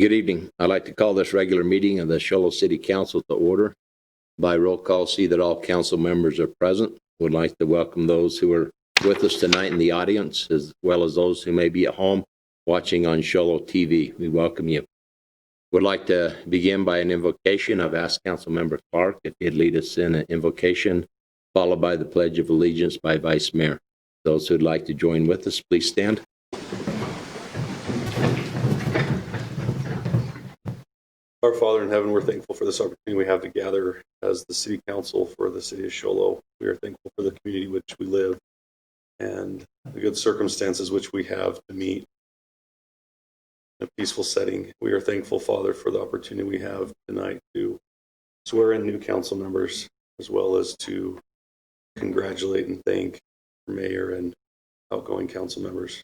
Good evening. I'd like to call this regular meeting of the Show Low City Council to order. By roll call, see that all council members are present. Would like to welcome those who are with us tonight in the audience, as well as those who may be at home watching on Show Low TV. We welcome you. Would like to begin by an invocation. I've asked Councilmember Clark if he'd lead us in an invocation, followed by the Pledge of Allegiance by Vice Mayor. Those who'd like to join with us, please stand. Our Father in heaven, we're thankful for this opportunity we have to gather as the City Council for the City of Show Low. We are thankful for the community in which we live and the good circumstances which we have to meet in a peaceful setting. We are thankful, Father, for the opportunity we have tonight to swear in new council members, as well as to congratulate and thank our mayor and outgoing council members.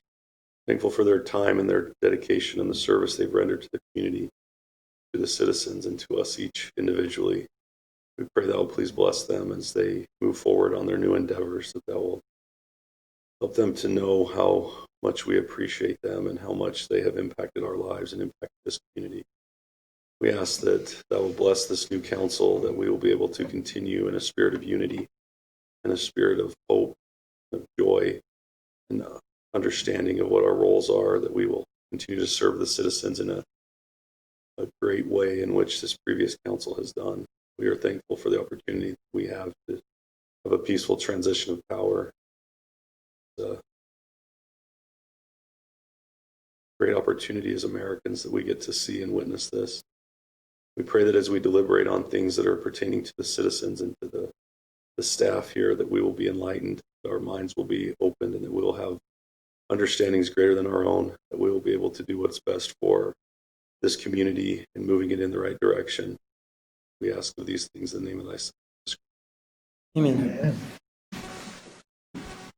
Thankful for their time and their dedication and the service they've rendered to the community, to the citizens, and to us each individually. We pray that will please bless them as they move forward on their new endeavors, that will help them to know how much we appreciate them and how much they have impacted our lives and impacted this community. We ask that will bless this new council, that we will be able to continue in a spirit of unity and a spirit of hope, of joy, and understanding of what our roles are, that we will continue to serve the citizens in a great way in which this previous council has done. We are thankful for the opportunity we have to have a peaceful transition of power. It's a great opportunity as Americans that we get to see and witness this. We pray that as we deliberate on things that are pertaining to the citizens and to the staff here, that we will be enlightened, that our minds will be opened, and that we will have understandings greater than our own, that we will be able to do what's best for this community and moving it in the right direction. We ask of these things in the name of thy Son. Amen.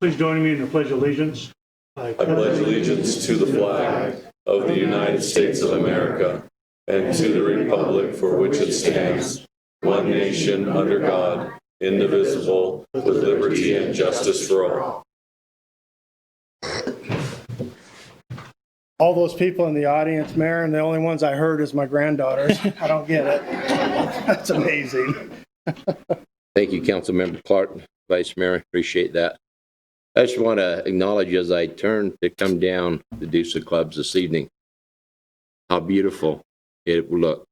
Please join me in the Pledge of Allegiance. I pledge allegiance to the flag of the United States of America and to the republic for which it stands, one nation under God, indivisible, with liberty and justice for all. All those people in the audience, Mayor, and the only ones I heard is my granddaughters. I don't get it. That's amazing. Thank you, Councilmember Clark, Vice Mayor. Appreciate that. I just want to acknowledge as I turn to come down the Deuce Clubs this evening, how beautiful it will look.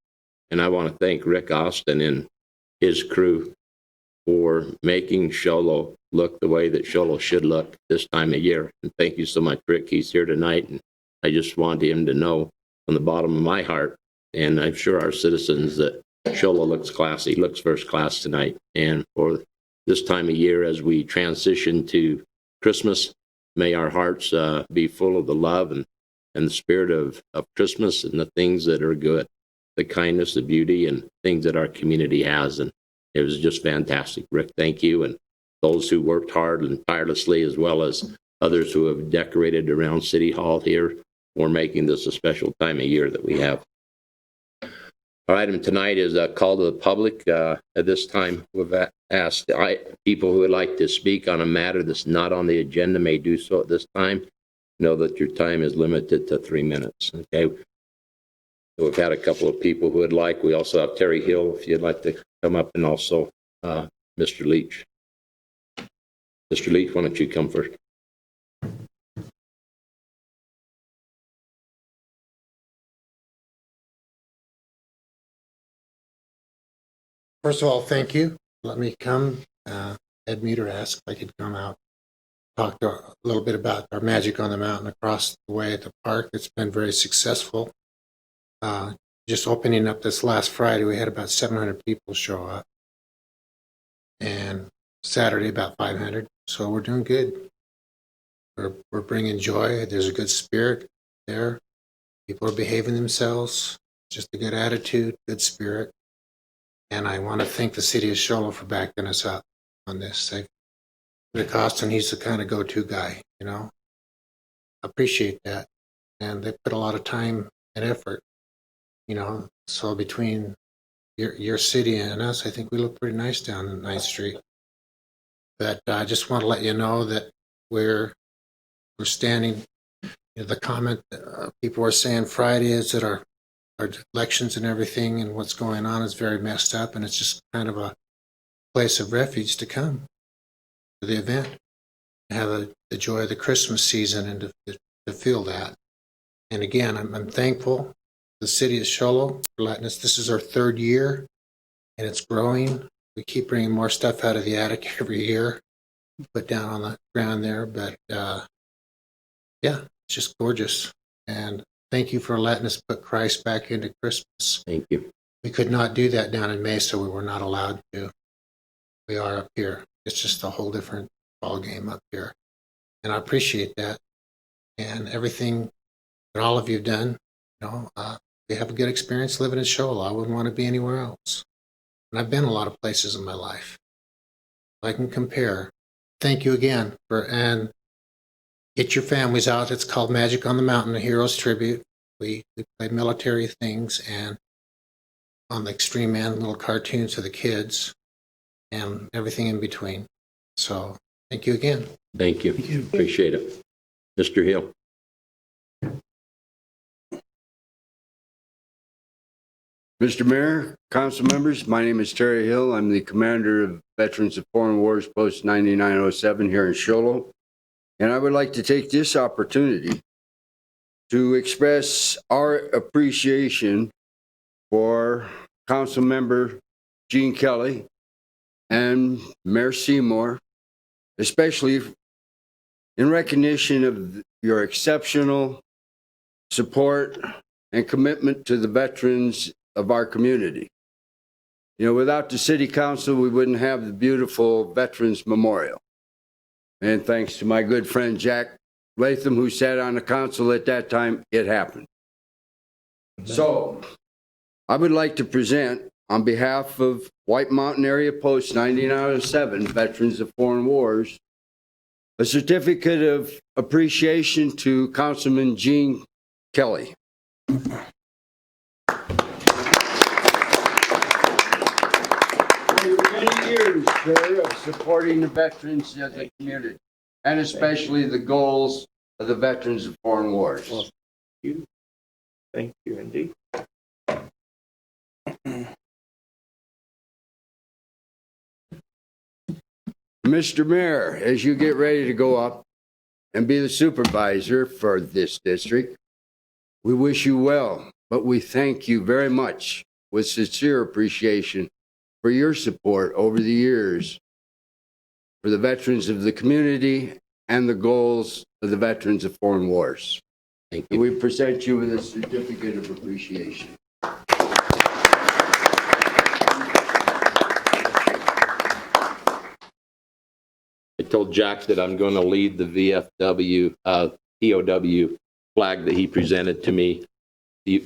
And I want to thank Rick Austin and his crew for making Show Low look the way that Show Low should look this time of year. And thank you so much, Rick. He's here tonight, and I just want him to know from the bottom of my heart, and I'm sure our citizens, that Show Low looks classy, looks first class tonight. And for this time of year, as we transition to Christmas, may our hearts be full of the love and the spirit of Christmas and the things that are good, the kindness, the beauty, and things that our community has. And it was just fantastic. Rick, thank you. And those who worked hard and tirelessly, as well as others who have decorated around City Hall here, for making this a special time of year that we have. Our item tonight is a call to the public. At this time, we've asked people who would like to speak on a matter that's not on the agenda may do so at this time. Know that your time is limited to 3 minutes. Okay. So we've had a couple of people who would like. We also have Terry Hill, if you'd like to come up, and also Mr. Leach. Mr. Leach, why don't you come first? First of all, thank you. Let me come. Ed Meter asked if I could come out, talk a little bit about our Magic on the Mountain across the way at the park. It's been very successful. Just opening up this last Friday, we had about 700 people show up. And Saturday, about 500. So we're doing good. We're bringing joy. There's a good spirit there. People are behaving themselves. Just a good attitude, good spirit. And I want to thank the city of Show Low for backing us up on this. Rick Austin, he's the kind of go-to guy, you know. I appreciate that. And they put a lot of time and effort, you know. So between your city and us, I think we look pretty nice down on 9th Street. But I just want to let you know that we're standing. You know, the comment people were saying Friday is that our our elections and everything and what's going on is very messed up, and it's just kind of a place of refuge to come to the event, have the joy of the Christmas season, and to feel that. And again, I'm thankful the city of Show Low for letting us. This is our 3rd year, and it's growing. We keep bringing more stuff out of the attic every year, put down on the ground there. But yeah, it's just gorgeous. And thank you for letting us put Christ back into Christmas. Thank you. We could not do that down in Mesa. We were not allowed to. We are up here. It's just a whole different ball game up here. And I appreciate that. And everything that all of you have done, we have a good experience living in Show Low. I wouldn't want to be anywhere else. And I've been a lot of places in my life. I can compare. Thank you again and get your families out. It's called Magic on the Mountain, a Heroes Tribute. We play military things, and on the extreme end, little cartoons for the kids and everything in between. So thank you again. Thank you. Appreciate it. Mr. Hill. Mr. Mayor, council members, my name is Terry Hill. I'm the commander of Veterans of Foreign Wars Post 9907 here in Show Low. And I would like to take this opportunity to express our appreciation for Council Member Gene Kelly and Mayor Seymour, especially in recognition of your exceptional support and commitment to the veterans of our community. Without the city council, we wouldn't have the beautiful Veterans Memorial. And thanks to my good friend Jack Latham, who sat on the council at that time, it happened. So I would like to present, on behalf of White Mountain Area Post 9907, Veterans of Foreign Wars, a certificate of appreciation to Councilman Gene Kelly. Many years, sir, of supporting the veterans of the community, and especially the goals of the Veterans of Foreign Wars. Well, thank you indeed. Mr. Mayor, as you get ready to go up and be the supervisor for this district, we wish you well, but we thank you very much with sincere appreciation for your support over the years for the veterans of the community and the goals of the Veterans of Foreign Wars. Thank And you. we present you with a certificate of appreciation. I told Jack that I'm going to lead the VFW TOW flag that he presented to me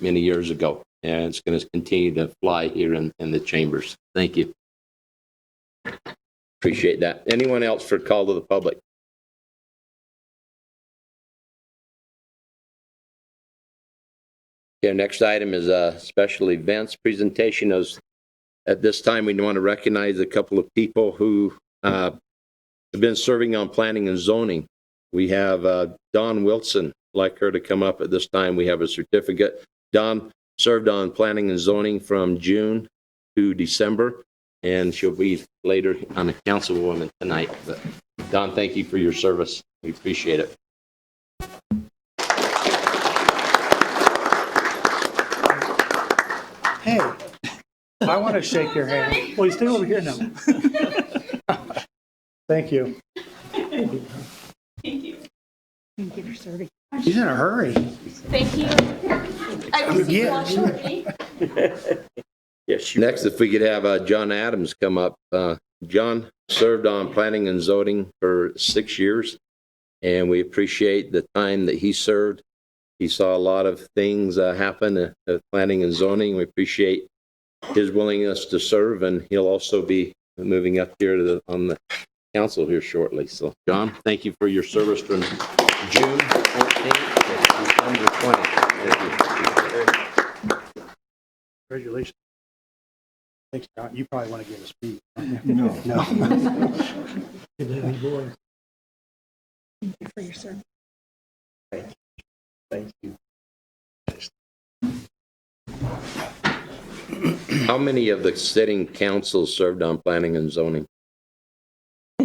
many years ago, and it's going to continue to fly here in the chambers. Thank you. Appreciate that. Anyone else for call to the public? Okay, next item is a special events presentation. At this time, we want to recognize a couple of people who have been serving on planning and zoning. We have Dawn Wilson. I'd like her to come up at this time. We have a certificate. Dawn served on planning and zoning from June to December, and she'll be later on the councilwoman tonight. But Dawn, thank you for your service. We appreciate it. Hey, I want to shake your hand. Well, you stay over here now. Thank you. Thank you. Thank you for serving. He's in a hurry. Thank you. I received Yeah. one shortly. Next, if we could have John Adams come up. John served on planning and zoning for 6 years, and we appreciate the time that he served. He saw a lot of things happen at planning and zoning. We appreciate his willingness to serve, and he'll also be moving up here on the council here shortly. So, John, thank you for your service from June 14th to December 20th. Thank you. Congratulations. Thanks, John. You probably want to give a speech. No. No. Good to have you aboard. Thank you for your service. Thank you. How many of the sitting councils served on planning and zoning?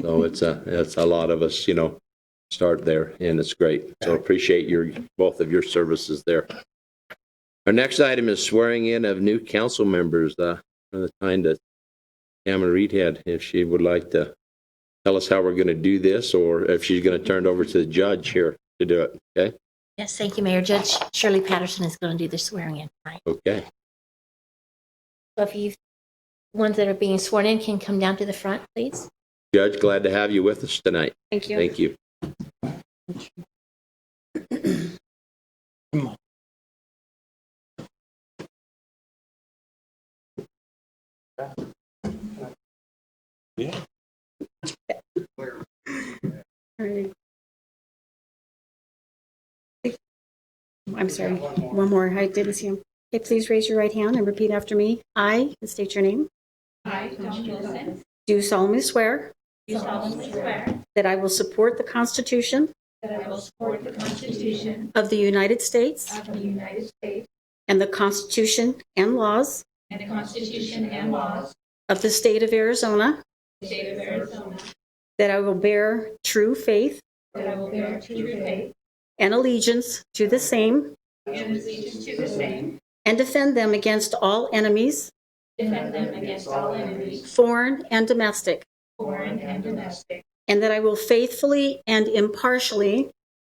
So it's a lot of us, start there, and it's great. So appreciate both of your services there. Our next item is swearing in of new council members. For the time that Tamara Reed had, if she would like to tell us how we're going to do this, or if she's going to turn it over to the judge here to do it. Okay? Yes, thank you, Mayor. Judge Shirley Patterson is going to do the swearing in tonight. Okay. So if you ones that are being sworn in can come down to the front, please. Judge, glad to have you with us tonight. Thank you. Thank you. I'm sorry, one more. I didn't see him. Okay, please raise your right hand and repeat after me. I, and state your name, I, Tom Wilson, do solemnly swear do solemnly swear that I will support the Constitution that I will support the Constitution of the United States of the United States and the Constitution and laws and the Constitution and laws of the state of Arizona, of the state of Arizona, that I will bear true faith that I will bear true faith and allegiance to the same and allegiance to the same, and defend them against all enemies, defend them against all enemies, foreign and domestic, foreign and domestic, and that I will faithfully and impartially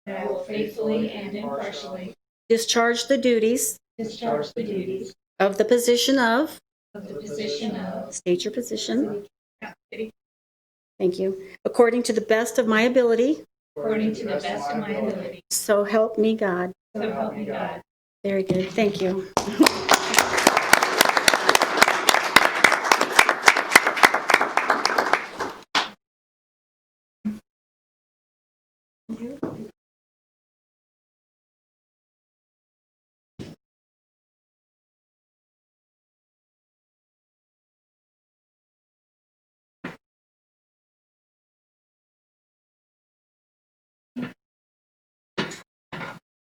that I will faithfully and impartially discharge the duties discharge the duties of the position of, of the position of state your position, city thank you, according to the best of my ability, according to the best of my ability. so help me God. So help me God. Very good, thank you.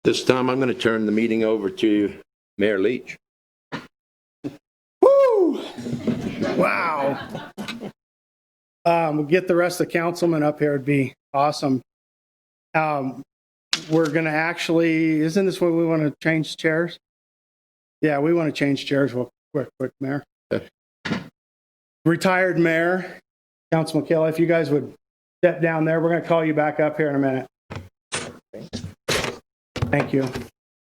This time I'm going to turn the meeting over to Mayor Leach. Woo! Wow. We'll get the rest of the councilmen up here. It'd be awesome. We're going to actually, isn't this what we want to change chairs? Yeah, we want to change chairs real quick, Mayor. Okay. Retired Mayor, Councilman Kelly, if you guys would step down there, we're going to call you back up here in a minute. Thank you.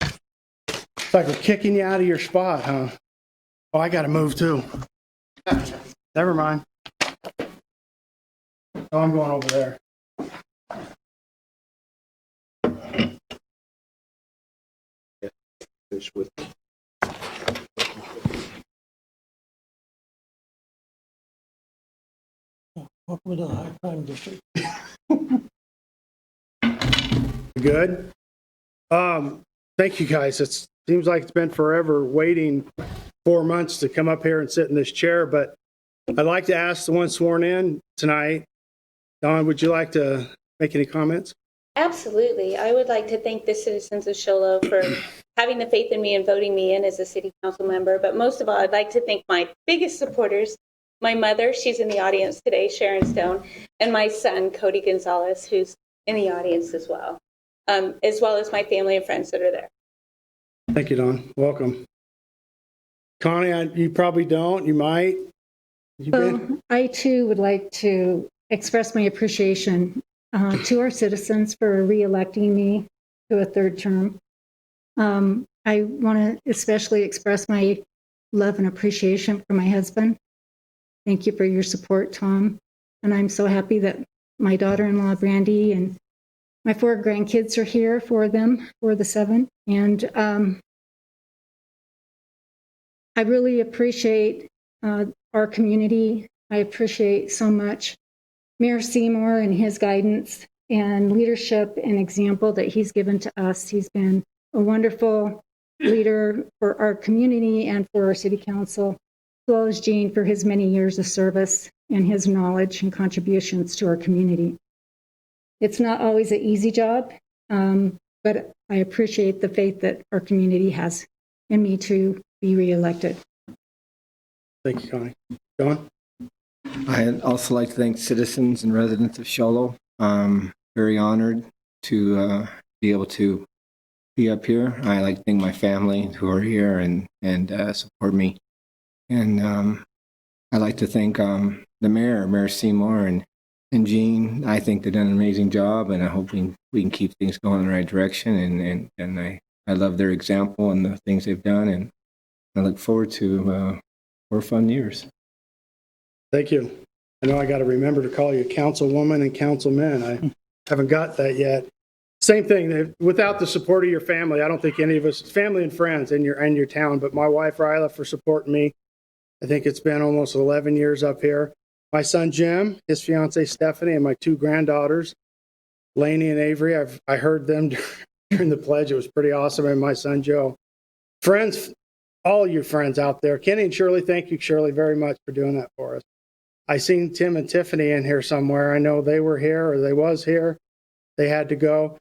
It's like we're kicking you out of your spot, huh? Oh, I got to move too. Never mind. Oh, I'm going over there. Finish with Welcome to the high crime district. Good. Thank you guys. It seems like it's been forever waiting 4 months to come up here and sit in this chair, but I'd like to ask the one sworn in tonight. Don, would you like to make any comments? Absolutely. I would like to thank the citizens of Show Low for having the faith in me and voting me in as a city council member. But most of all, I'd like to thank my biggest supporters, my mother, she's in the audience today, Sharon Stone, and my son, Cody Gonzalez, who's in the audience as well as my family and friends that are there. Thank you, Don. Welcome. Connie, you probably don't. You might. I too would like to express my appreciation to our citizens for re-electing me to a third term. I want to especially express my love and appreciation for my husband. Thank you for your support, Tom. And I'm so happy that my daughter-in-law, Brandy, and my 4 grandkids are here for them, for the 7. And I really appreciate our community. I appreciate so much Mayor Seymour and his guidance and leadership and example that he's given to us. He's been a wonderful leader for our community and for our city council, as well as Gene for his many years of service and his knowledge and contributions to our community. It's not always an easy job, but I appreciate the faith that our community has in me to be reelected. Thank you, Connie. John? I'd also like to thank citizens and residents of Show Low. Very honored to be able to be up here. I like to thank my family who are here and support me. And I'd like to thank the Mayor Seymour, and Gene. I think they've done an amazing job, and I hope we can keep things going in the right direction. And I love their example and the things they've done, and I look forward to 4 fun years. Thank you. I know I got to remember to call you councilwoman and councilman. I haven't got that yet. Same thing. Without the support of your family, I don't think any of us, family and friends in your town, but my wife Ryla for supporting me. I think it's been almost 11 years up here. My son Jim, his fiancee Stephanie, and my 2 granddaughters, Lainey and Avery. I heard them during the pledge. It was pretty awesome. And my son Joe. Friends, all your friends out there. Kenny and Shirley, thank you, Shirley, very much for doing that for us. I seen Tim and Tiffany in here somewhere. I know they were here or they was here. They had to go.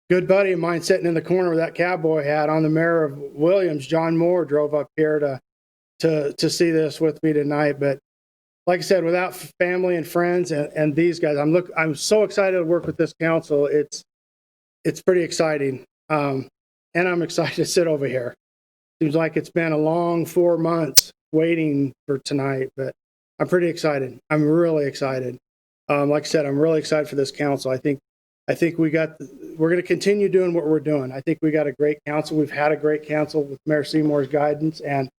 Good buddy of mine sitting in the corner with that cowboy hat on, the mayor of Williams, John Moore, drove up here to see this with me tonight. But like I said, without family and friends and these guys, I'm so excited to work with this council. It's pretty exciting. And I'm excited to sit over here. Seems like it's been a long 4 months waiting for tonight, but I'm pretty excited. I'm really excited. Like I said, I'm really excited for this council. I think we're going to continue doing what we're doing. I think we got a great council. We've had a great council with Mayor Seymour's guidance and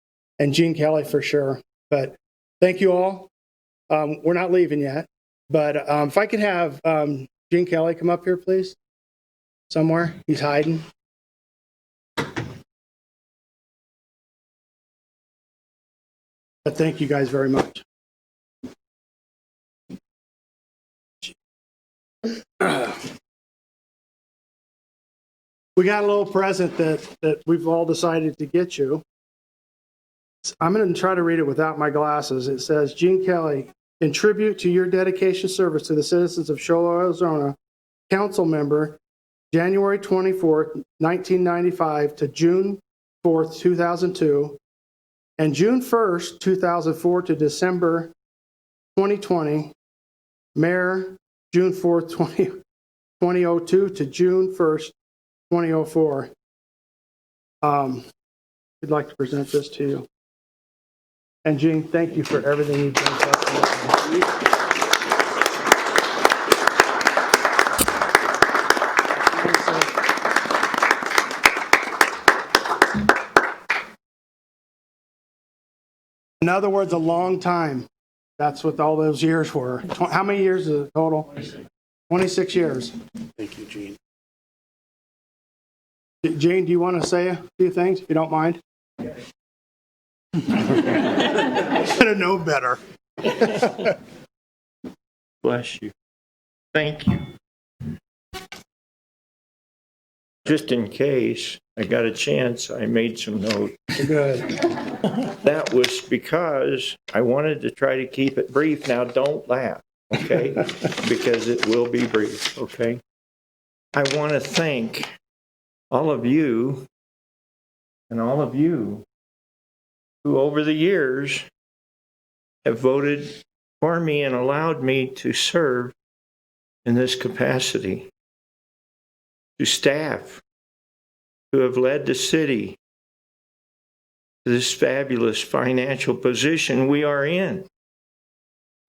Gene Kelly for sure. But thank you all. We're not leaving yet, but if I could have Gene Kelly come up here, please. Somewhere. He's hiding. But thank you guys very much. We got a little present that we've all decided to get you. I'm going to try to read it without my glasses. It says, Gene Kelly, in tribute to your dedication service to the citizens of Show Low, Arizona, council member, January 24th, 1995 to June 4th, 2002, and June 1st, 2004 to December 2020, Mayor, June 4th, 2002 to June 1st, 2004. I'd like to present this to you. And Gene, thank you for everything you've done. In other words, a long time. That's what all those years were. How many years is it total? 26 years. Thank you, Gene. Gene, do you want to say a few things, if you don't mind? Should have known better. Bless you. Thank you. Just in case I got a chance, I made some notes. Good. That was because I wanted to try to keep it brief. Now, don't laugh, okay? Because it will be brief, okay? I want to thank all of you and all of you who over the years have voted for me and allowed me to serve in this capacity. To staff who have led the city to this fabulous financial position we are in.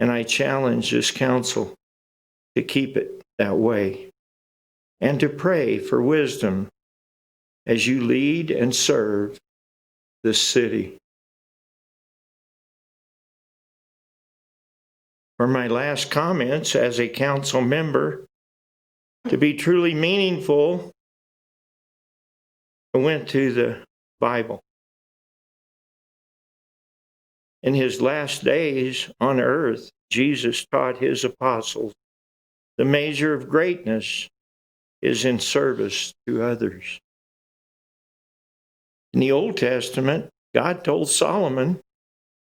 And I challenge this council to keep it that way and to pray for wisdom as you lead and serve this city. For my last comments as a council member, to be truly meaningful, I went to the Bible. In his last days on earth, Jesus taught his apostles the measure of greatness is in service to others. In the Old Testament, God told Solomon,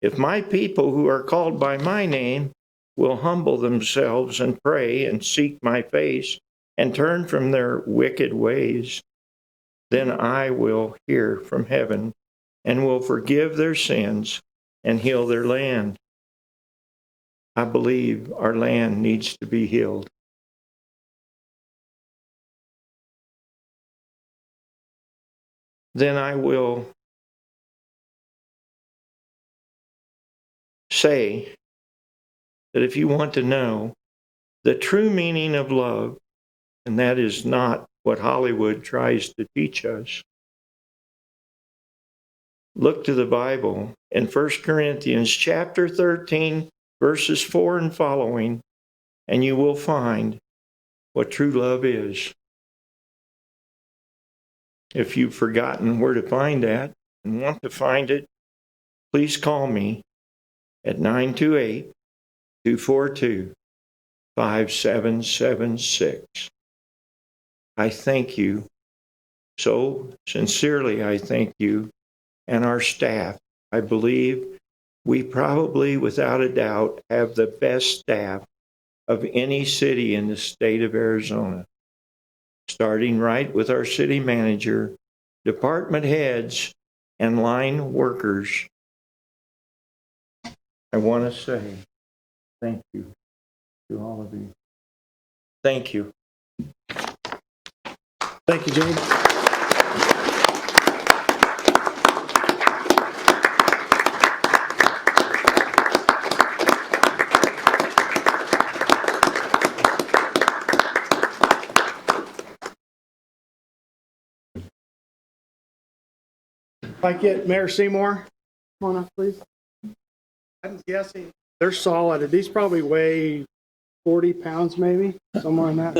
if my people who are called by my name will humble themselves and pray and seek my face and turn from their wicked ways, then I will hear from heaven and will forgive their sins and heal their land. I believe our land needs to be healed. Then I will say that if you want to know the true meaning of love, and that is not what Hollywood tries to teach us, look to the Bible in 1 Corinthians chapter 13, verses 4 and following, and you will find what true love is. If you've forgotten where to find that and want to find it, please call me at 928-242-5776. I thank you. So sincerely, I thank you and our staff. I believe we probably, without a doubt, have the best staff of any city in the state of Arizona, starting right with our city manager, department heads, and line workers. I want to say thank you to all of you. Thank you. Thank you, Gene. If I get Mayor Seymour, come on up, please. I'm guessing they're solid. These probably weigh 40 pounds, maybe, somewhere in that.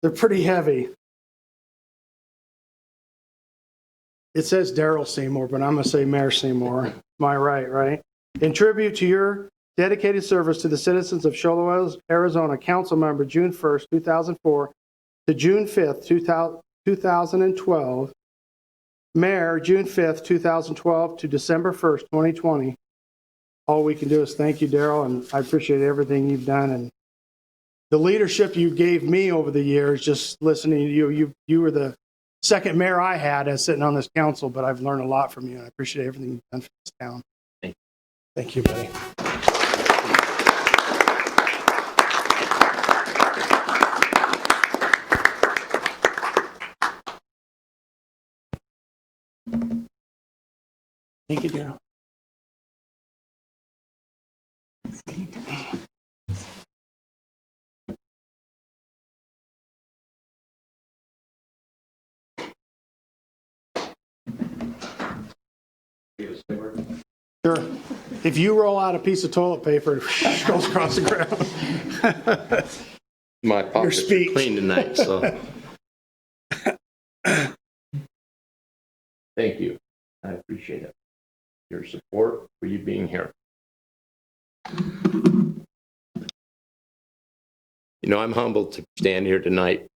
They're pretty heavy. It says Daryl Seymour, but I'm going to say Mayor Seymour. Am I right? In tribute to your dedicated service to the citizens of Show Low, Arizona, Council Member June 1st, 2004 to June 5th, 2012, Mayor June 5th, 2012 to December 1st, 2020. All we can do is thank you, Daryl, and I appreciate everything you've done and the leadership you gave me over the years. Just listening to you, you were the second mayor I had as sitting on this council, but I've learned a lot from you, and I appreciate everything you've done for this town. Thank you, buddy. Thank you, Daryl. Sure. If you roll out a piece of toilet paper, it goes across the ground. My pockets are clean tonight, so. Thank you. I appreciate it. Your support, for you being here. You know, I'm humbled to stand here tonight.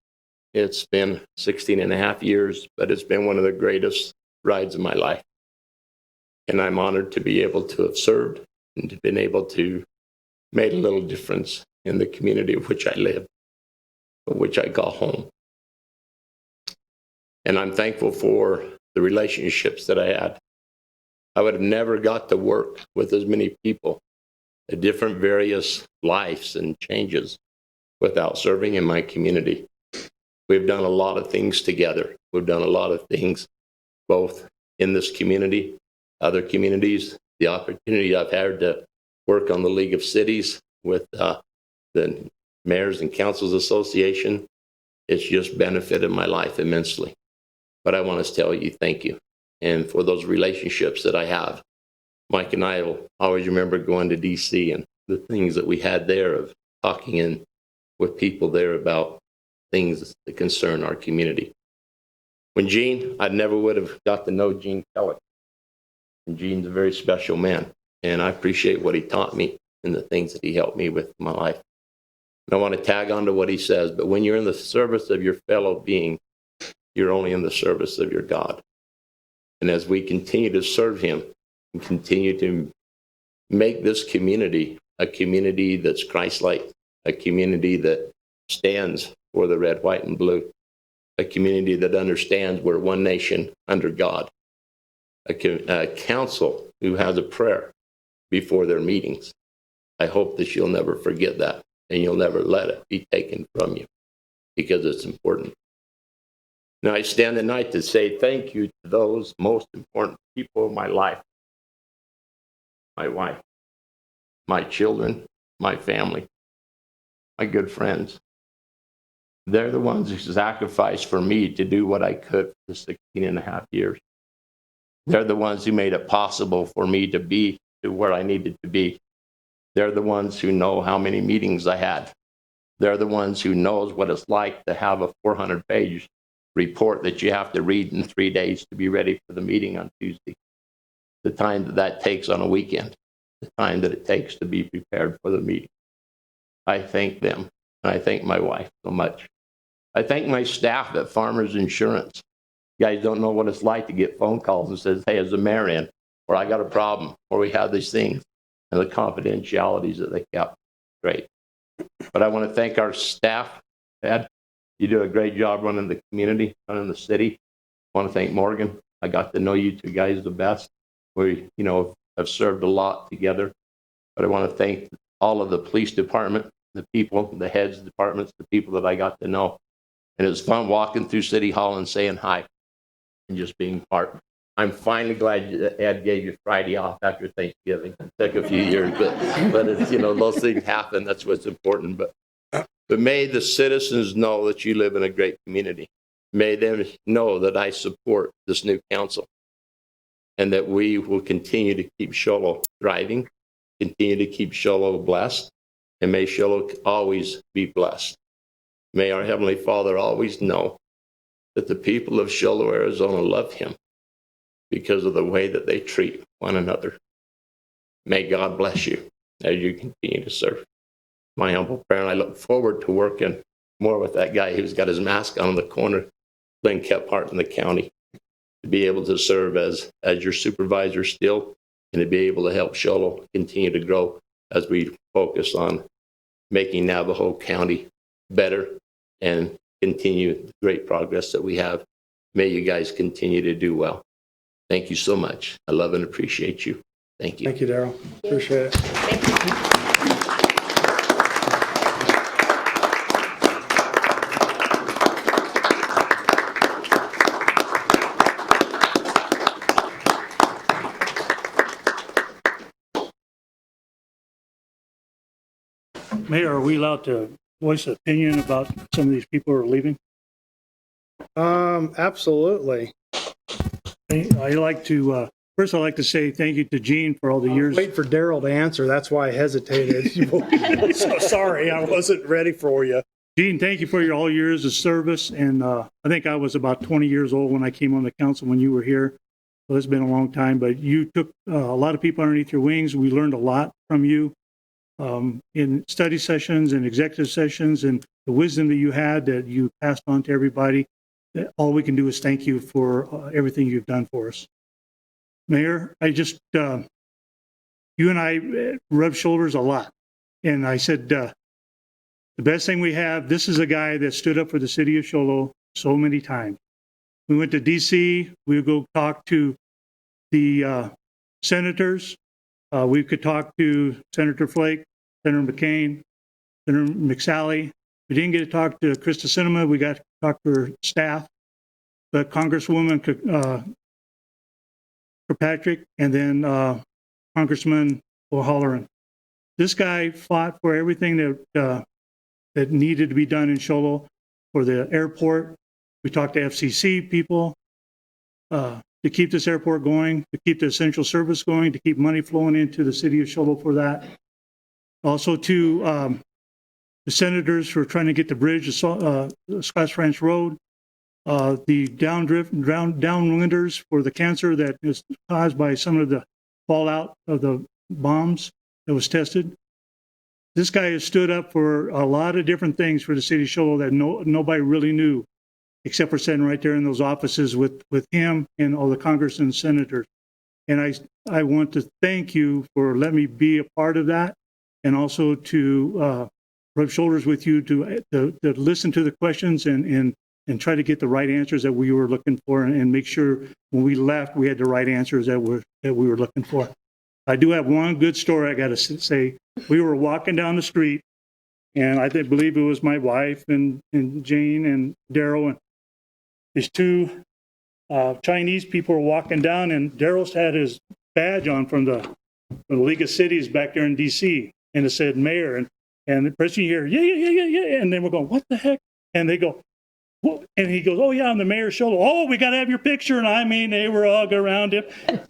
It's been 16 and a half years, but it's been one of the greatest rides of my life. And I'm honored to be able to have served and to have been able to make a little difference in the community of which I live, of which I call home. And I'm thankful for the relationships that I had. I would have never got to work with as many people, the different various lives and changes, without serving in my community. We've done a lot of things together. We've done a lot of things both in this community, other communities, the opportunity I've had to work on the League of Cities with the Mayors and Councils Association. It's just benefited my life immensely. But I want to tell you thank you. And for those relationships that I have, Mike and I will always remember going to DC and the things that we had there of talking in with people there about things that concern our community. When Gene, I never would have got to know Gene Kelly. And Gene's a very special man, and I appreciate what he taught me and the things that he helped me with in my life. And I want to tag on to what he says, but when you're in the service of your fellow being, you're only in the service of your God. And as we continue to serve him and continue to make this community a community that's Christ-like, a community that stands for the red, white, and blue, a community that understands we're one nation under God, a council who has a prayer before their meetings. I hope that you'll never forget that and you'll never let it be taken from you because it's important. Now I stand tonight to say thank you to those most important people in my life. My wife, my children, my family, my good friends. They're the ones who sacrificed for me to do what I could for 16 and a half years. They're the ones who made it possible for me to be to where I needed to be. They're the ones who know how many meetings I had. They're the ones who knows what it's like to have a 400-page report that you have to read in 3 days to be ready for the meeting on Tuesday. The time that that takes on a weekend, the time that it takes to be prepared for the meeting. I thank them, and I thank my wife so much. I thank my staff at Farmers Insurance. You guys don't know what it's like to get phone calls and says, hey, is the mayor in? Or I got a problem, or we have these things, and the confidentialities that they kept. Great. But I want to thank our staff. Ed, you do a great job running the community, running the city. I want to thank Morgan. I got to know you two guys the best. We, have served a lot together. But I want to thank all of the police department, the people, the heads of departments, the people that I got to know. And it was fun walking through City Hall and saying hi and just being part. I'm finally glad that Ed gave you Friday off after Thanksgiving. It took a few years, but it's, those things happen. That's what's important. But may the citizens know that you live in a great community. May them know that I support this new council and that we will continue to keep Show Low thriving, continue to keep Show Low blessed, and may Show Low always be blessed. May our Heavenly Father always know that the people of Show Low, Arizona love him because of the way that they treat one another. May God bless you as you continue to serve. My humble prayer, and I look forward to working more with that guy who's got his mask on in the corner, Glenn Kephart in the county, to be able to serve as your supervisor still, and to be able to help Show Low continue to grow as we focus on making Navajo County better and continue the great progress that we have. May you guys continue to do well. Thank you so much. I love and appreciate you. Thank you. Thank you, Daryl. Appreciate it. Thank you. Mayor, are we allowed to voice an opinion about some of these people who are leaving? Absolutely. I like to, first I'd like to say thank you to Gene for all the years. Wait for Daryl to answer. That's why I hesitated. So sorry, I wasn't ready for you. Gene, thank you for your all years of service. And I think I was about 20 years old when I came on the council when you were here. So it's been a long time, but you took a lot of people underneath your wings. We learned a lot from you in study sessions and executive sessions, and the wisdom that you had that you passed on to everybody. All we can do is thank you for everything you've done for us. Mayor, I just, you and I rubbed shoulders a lot. And I said, the best thing we have, this is a guy that stood up for the city of Show Low so many times. We went to DC, we would go talk to the senators. We could talk to Senator Flake, Senator McCain, Senator McSally. We didn't get to talk to Krista Sinema. We got to talk to her staff, but Congresswoman Kirkpatrick and then Congressman O'Halloran. This guy fought for everything that needed to be done in Show Low, for the airport. We talked to FCC people to keep this airport going, to keep the essential service going, to keep money flowing into the city of Show Low for that. Also to the senators for trying to get the bridge, Scotts Ranch Road, the downwinders for the cancer that is caused by some of the fallout of the bombs that was tested. This guy has stood up for a lot of different things for the city of Show Low that nobody really knew, except for sitting right there in those offices with him and all the Congress and senators. And I want to thank you for letting me be a part of that, and also to rub shoulders with you to listen to the questions and try to get the right answers that we were looking for, and make sure when we left we had the right answers that we were looking for. I do have one good story I got to say. We were walking down the street, and I believe it was my wife and Jane and Daryl, and these two Chinese people were walking down, and Daryl's had his badge on from the League of Cities back there in D.C., and it said mayor, and the person here, yeah, and then we're going, what the heck? And they go, well, and he goes, oh yeah, I'm the mayor's shoulder. Oh, we got to have your picture. And I mean, they were all around him.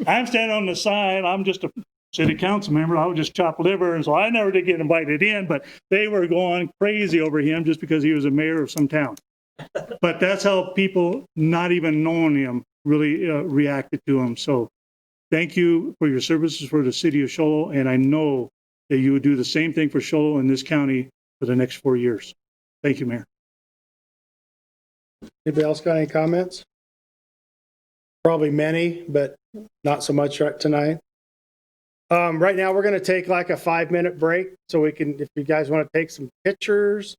I'm standing on the side. I'm just a city council member. I would just chop liver. And so I never did get invited in, but they were going crazy over him just because he was a mayor of some town. But that's how people not even knowing him really reacted to him. So thank you for your services for the city of Show Low. And I know that you would do the same thing for Show Low in this county for the next 4 years. Thank you, Mayor. Anybody else got any comments? Probably many, but not so much right tonight. Right now, we're going to take like a 5-minute break so we can, if you guys want to take some pictures,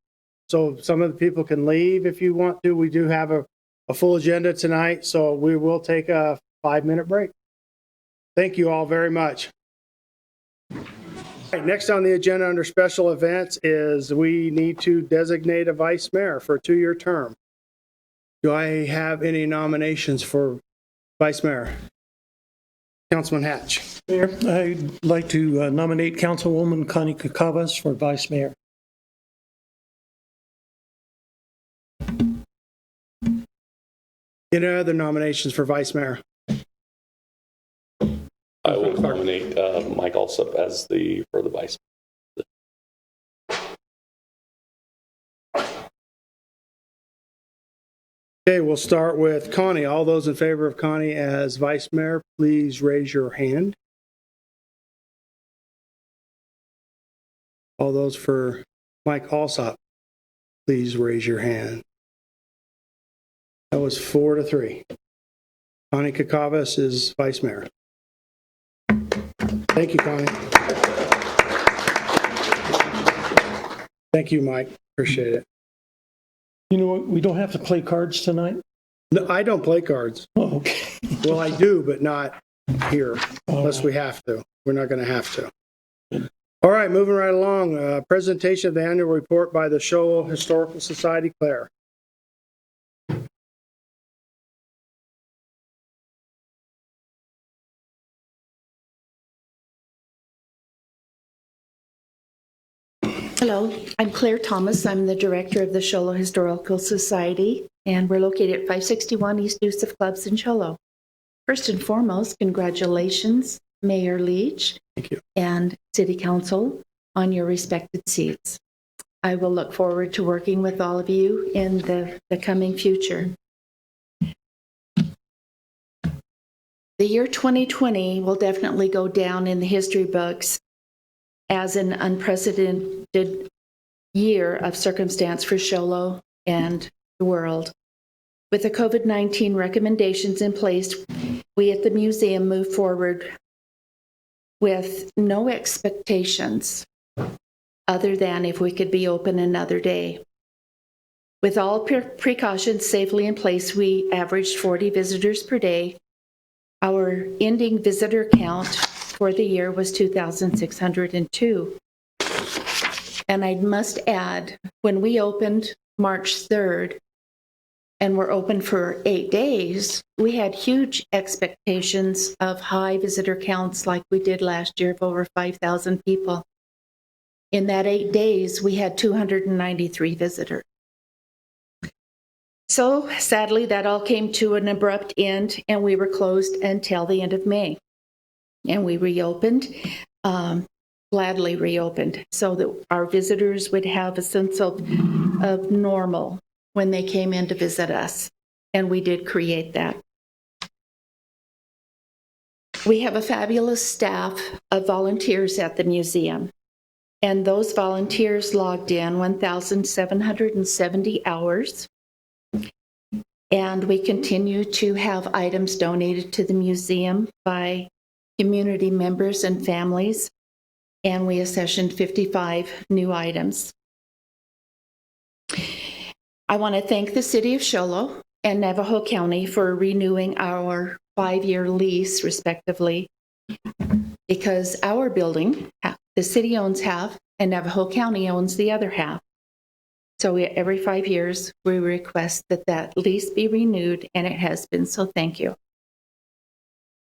so some of the people can leave if you want to. We do have a full agenda tonight, so we will take a 5-minute break. Thank you all very much. All right, next on the agenda under special events is we need to designate a vice mayor for a 2-year term. Do I have any nominations for vice mayor? Councilman Hatch. Mayor, I'd like to nominate Councilwoman Connie Kakavas for vice mayor. Any other nominations for vice mayor? I will nominate Mike Alsop as for the vice. Okay, we'll start with Connie. All those in favor of Connie as vice mayor, please raise your hand. All those for Mike Alsop, please raise your hand. That was 4-3. Connie Kakavas is vice mayor. Thank you, Connie. Thank you, Mike. Appreciate it. You know what? We don't have to play cards tonight? No, I don't play cards. Oh, okay. Well, I do, but not here, unless we have to. We're not going to have to. All right, moving right along. Presentation of the annual report by the Show Low Historical Society, Claire. Hello, I'm Claire Thomas. I'm the director of the Show Low Historical Society, and we're located at 561 East Yusuf Clubs in Show Low. First and foremost, congratulations, Mayor Leach and City Council on your respected seats. I will look forward to working with all of you in the coming future. The year 2020 will definitely go down in the history books as an unprecedented year of circumstance for Show Low and the world. With the COVID-19 recommendations in place, we at the museum move forward with no expectations other than if we could be open another day. With all precautions safely in place, we averaged 40 visitors per day. Our ending visitor count for the year was 2,602. And I must add, when we opened March 3rd and were open for 8 days, we had huge expectations of high visitor counts like we did last year of over 5,000 people. In that 8 days, we had 293 visitors. So sadly, that all came to an abrupt end, and we were closed until the end of May. And we reopened, gladly reopened, so that our visitors would have a sense of normal when they came in to visit us. And we did create that. We have a fabulous staff of volunteers at the museum. And those volunteers logged in 1,770 hours. And we continue to have items donated to the museum by community members and families, and we accessioned 55 new items. I want to thank the City of Show Low and Navajo County for renewing our 5-year lease, respectively. because our building, the city owns half and Navajo County owns the other half. So every 5 years, we request that that lease be renewed, and it has been, so thank you.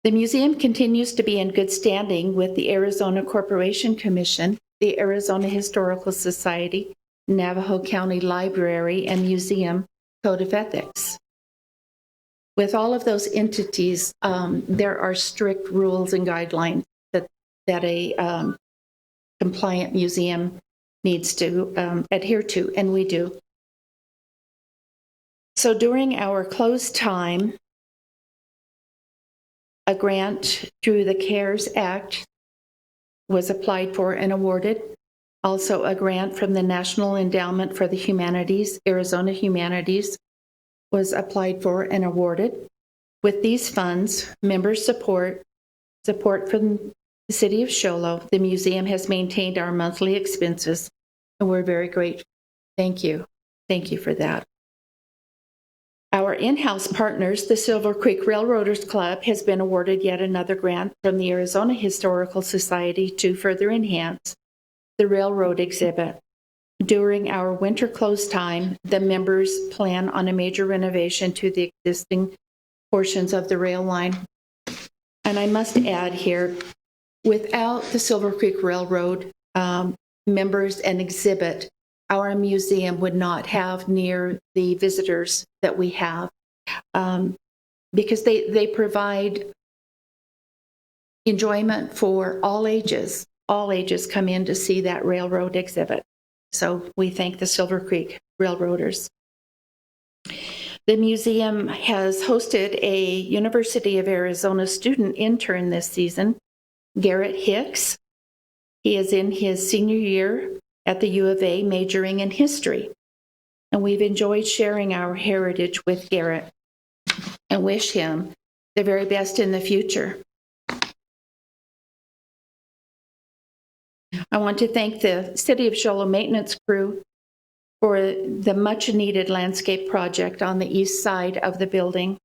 The museum continues to be in good standing with the Arizona Corporation Commission, the Arizona Historical Society, Navajo County Library and Museum Code of Ethics. With all of those entities, there are strict rules and guidelines that a compliant museum needs to adhere to, and we do. So during our closed time, a grant through the CARES Act was applied for and awarded. Also, a grant from the National Endowment for the Humanities, Arizona Humanities, was applied for and awarded. With these funds, member support from the City of Show Low, the museum has maintained our monthly expenses, and we're very grateful. Thank you. Thank you for that. Our in-house partners, the Silver Creek Railroaders Club, has been awarded yet another grant from the Arizona Historical Society to further enhance the railroad exhibit. During our winter close time, the members plan on a major renovation to the existing portions of the rail line. And I must add here, without the Silver Creek Railroad members and exhibit, our museum would not have near the visitors that we have, because they provide enjoyment for all ages. All ages come in to see that railroad exhibit. So we thank the Silver Creek Railroaders. The museum has hosted a University of Arizona student intern this season, Garrett Hicks. He is in his senior year at the U of A, majoring in history. And we've enjoyed sharing our heritage with Garrett and wish him the very best in the future. I want to thank the City of Show Low maintenance crew for the much needed landscape project on the east side of the building.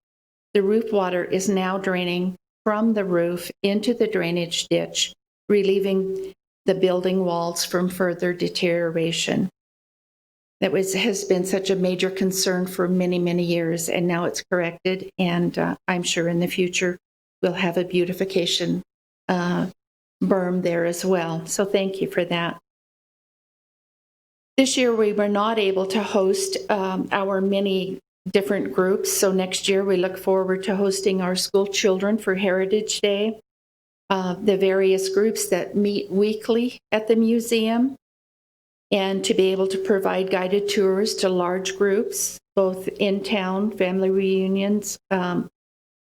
The roof water is now draining from the roof into the drainage ditch, relieving the building walls from further deterioration. That has been such a major concern for many, many years, and now it's corrected, and I'm sure in the future we'll have a beautification berm there as well. So thank you for that. This year we were not able to host our many different groups, so next year we look forward to hosting our school children for Heritage Day, the various groups that meet weekly at the museum, and to be able to provide guided tours to large groups, both in town, family reunions,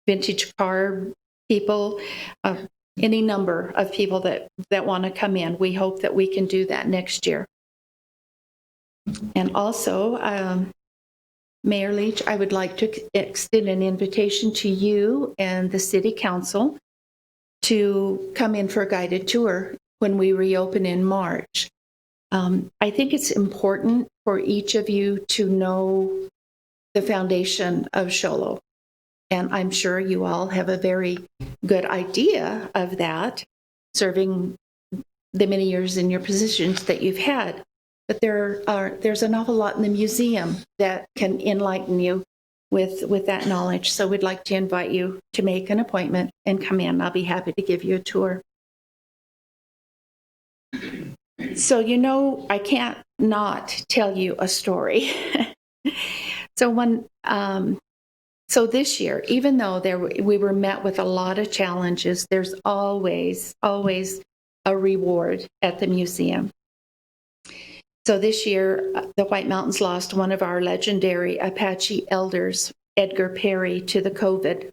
vintage car people, any number of people that want to come in. We hope that we can do that next year. And also, Mayor Leach, I would like to extend an invitation to you and the City Council to come in for a guided tour when we reopen in March. I think it's important for each of you to know the foundation of Show Low. And I'm sure you all have a very good idea of that, serving the many years in your positions that you've had. But there's an awful lot in the museum that can enlighten you with that knowledge. So we'd like to invite you to make an appointment and come in. I'll be happy to give you a tour. So, I can't not tell you a story. So this year, even though we were met with a lot of challenges, there's always a reward at the museum. So this year, the White Mountains lost one of our legendary Apache elders, Edgar Perry, to the COVID.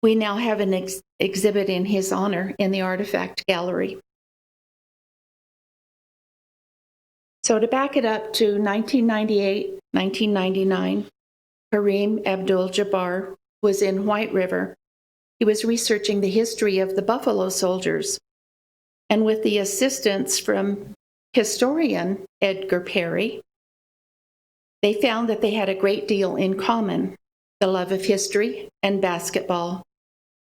We now have an exhibit in his honor in the Artifact Gallery. So to back it up to 1998, 1999, Kareem Abdul-Jabbar was in White River. He was researching the history of the Buffalo Soldiers. And with the assistance from historian Edgar Perry, they found that they had a great deal in common: the love of history and basketball,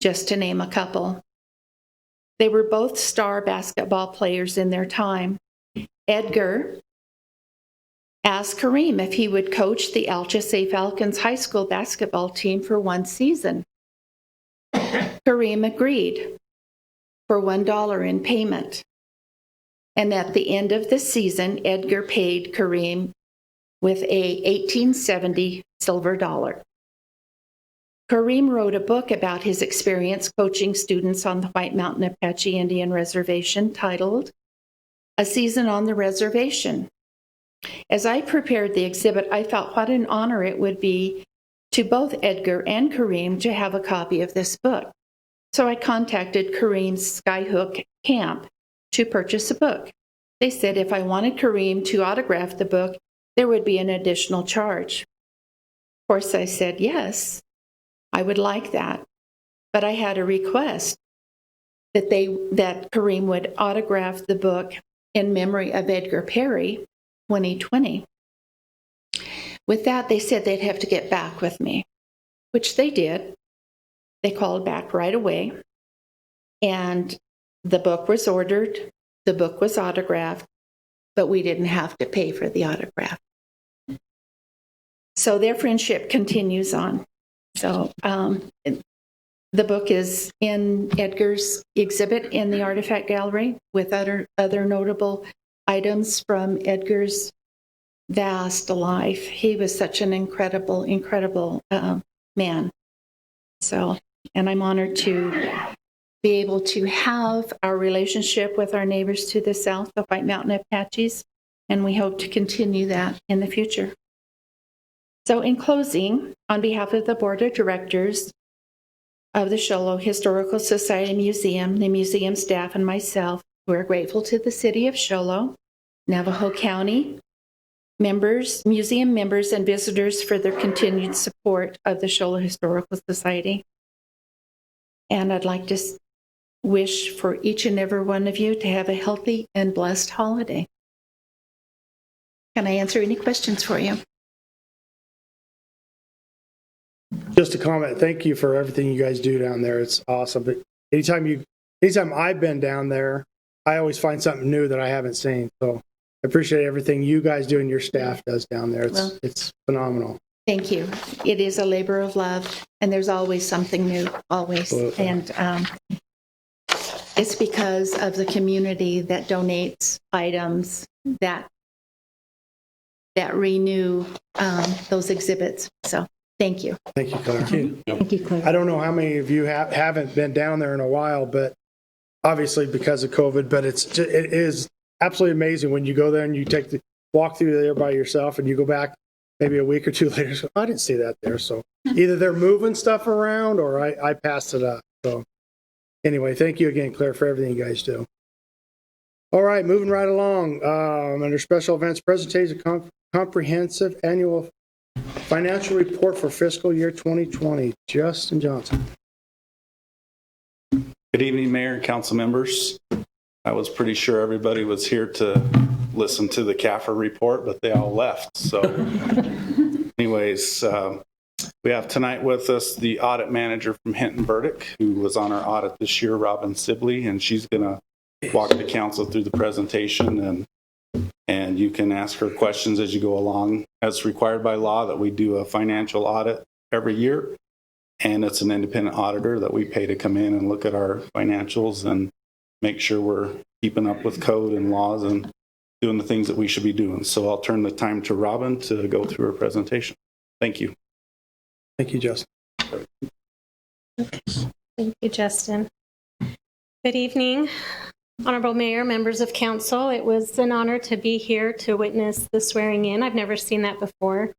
just to name a couple. They were both star basketball players in their time. Edgar asked Kareem if he would coach the Alchese Falcons high school basketball team for one season. Kareem agreed for $1 in payment. And at the end of the season, Edgar paid Kareem with a 1870 silver dollar. Kareem wrote a book about his experience coaching students on the White Mountain Apache Indian Reservation titled A Season on the Reservation. As I prepared the exhibit, I felt what an honor it would be to both Edgar and Kareem to have a copy of this book. So I contacted Kareem's Skyhook camp to purchase a book. They said if I wanted Kareem to autograph the book, there would be an additional charge. Of course, I said yes, I would like that. But I had a request that Kareem would autograph the book in memory of Edgar Perry, 2020. With that, they said they'd have to get back with me, which they did. They called back right away, and the book was ordered, the book was autographed, but we didn't have to pay for the autograph. So their friendship continues on. So the book is in Edgar's exhibit in the Artifact Gallery with other notable items from Edgar's vast life. He was such an incredible man. So, and I'm honored to be able to have our relationship with our neighbors to the south, the White Mountain Apaches, and we hope to continue that in the future. So in closing, on behalf of the Board of Directors of the Show Low Historical Society Museum, the museum staff, and myself, we're grateful to the City of Show Low, Navajo County, members, museum members, and visitors for their continued support of the Show Low Historical Society. And I'd like to wish for each and every one of you to have a healthy and blessed holiday. Can I answer any questions for you? Just a comment. Thank you for everything you guys do down there. It's awesome. But anytime I've been down there, I always find something new that I haven't seen. So I appreciate everything you guys do and your staff does down there. It's phenomenal. Thank you. It is a labor of love, and there's always something new, always. Absolutely. And it's because of the community that donates items that renew those exhibits. So thank you. Thank you, Claire. Thank you, Claire. I don't know how many of you haven't been down there in a while, but obviously because of COVID, but it is absolutely amazing when you go there and you take the walk through there by yourself and you go back maybe a week or two later. So I didn't see that there. So either they're moving stuff around or I passed it up. So anyway, thank you again, Claire, for everything you guys do. All right, moving right along. Under special events, presentation comprehensive annual financial report for fiscal year 2020. Justin Johnson. Good evening, Mayor and council members. I was pretty sure everybody was here to listen to the CAFR report, but they all left. So anyways, we have tonight with us the audit manager from Hinton Burdick, who was on our audit this year, Robin Sibley, and she's going to walk the council through the presentation, and you can ask her questions as you go along. As required by law that we do a financial audit every year, and it's an independent auditor that we pay to come in and look at our financials and make sure we're keeping up with code and laws and doing the things that we should be doing. So I'll turn the time to Robin to go through her presentation. Thank you. Thank you, Justin. Thank you, Justin. Good evening, Honorable Mayor, members of council. It was an honor to be here to witness the swearing in. I've never seen that before.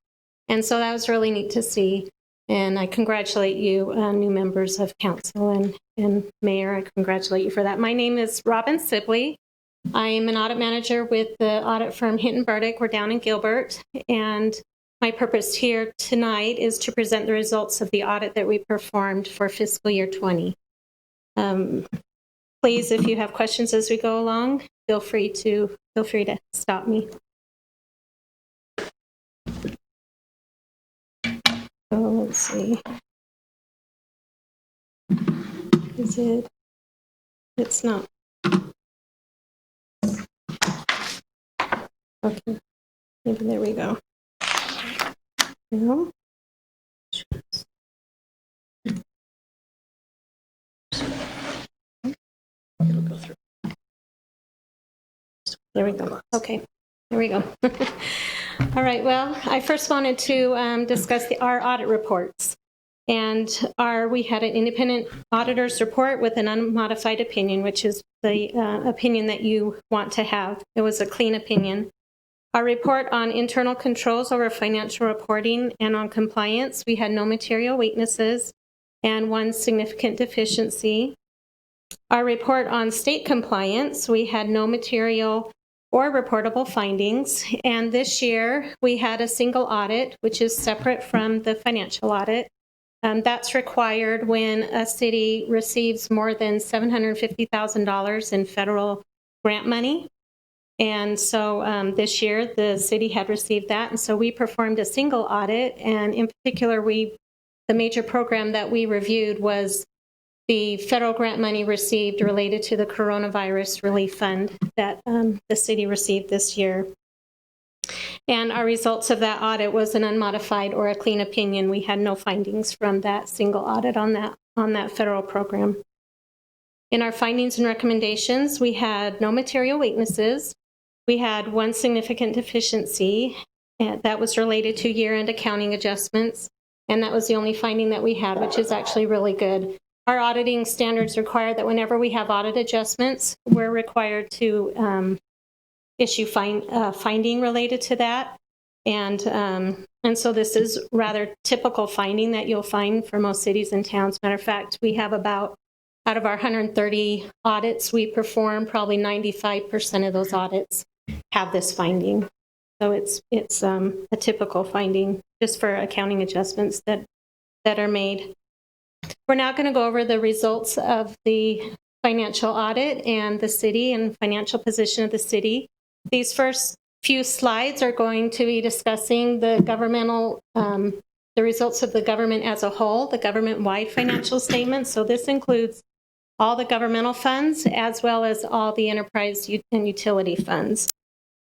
And so that was really neat to see. And I congratulate you, new members of council and Mayor. I congratulate you for that. My name is Robin Sibley. I'm an audit manager with the audit firm Hinton Burdick. We're down in Gilbert. And my purpose here tonight is to present the results of the audit that we performed for fiscal year 20. Please, if you have questions as we go along, feel free to stop me. So let's see. Is it? It's not. Okay, maybe there we go. No. It'll go through. There we go. Okay, there we go. All right, well, I first wanted to discuss our audit reports. And we had an independent auditor's report with an unmodified opinion, which is the opinion that you want to have. It was a clean opinion. Our report on internal controls over financial reporting and on compliance, we had no material weaknesses and one significant deficiency. Our report on state compliance, we had no material or reportable findings. And this year, we had a single audit, which is separate from the financial audit. That's required when a city receives more than $750,000 in federal grant money. And so this year, the city had received that. And so we performed a single audit. And in particular, the major program that we reviewed was the federal grant money received related to the Coronavirus Relief Fund that the city received this year. And our results of that audit was an unmodified or a clean opinion. We had no findings from that single audit on that federal program. In our findings and recommendations, we had no material weaknesses. We had one significant deficiency that was related to year-end accounting adjustments, and that was the only finding that we had, which is actually really good. Our auditing standards require that whenever we have audit adjustments, we're required to issue finding related to that. And so this is rather typical finding that you'll find for most cities and towns. Matter of fact, we have out of our 130 audits we perform, probably 95% of those audits have this finding. So it's a typical finding just for accounting adjustments that are made. We're now going to go over the results of the financial audit and the city and financial position of the city. These first few slides are going to be discussing the results of the government as a whole, the government-wide financial statements. So this includes all the governmental funds as well as all the enterprise and utility funds.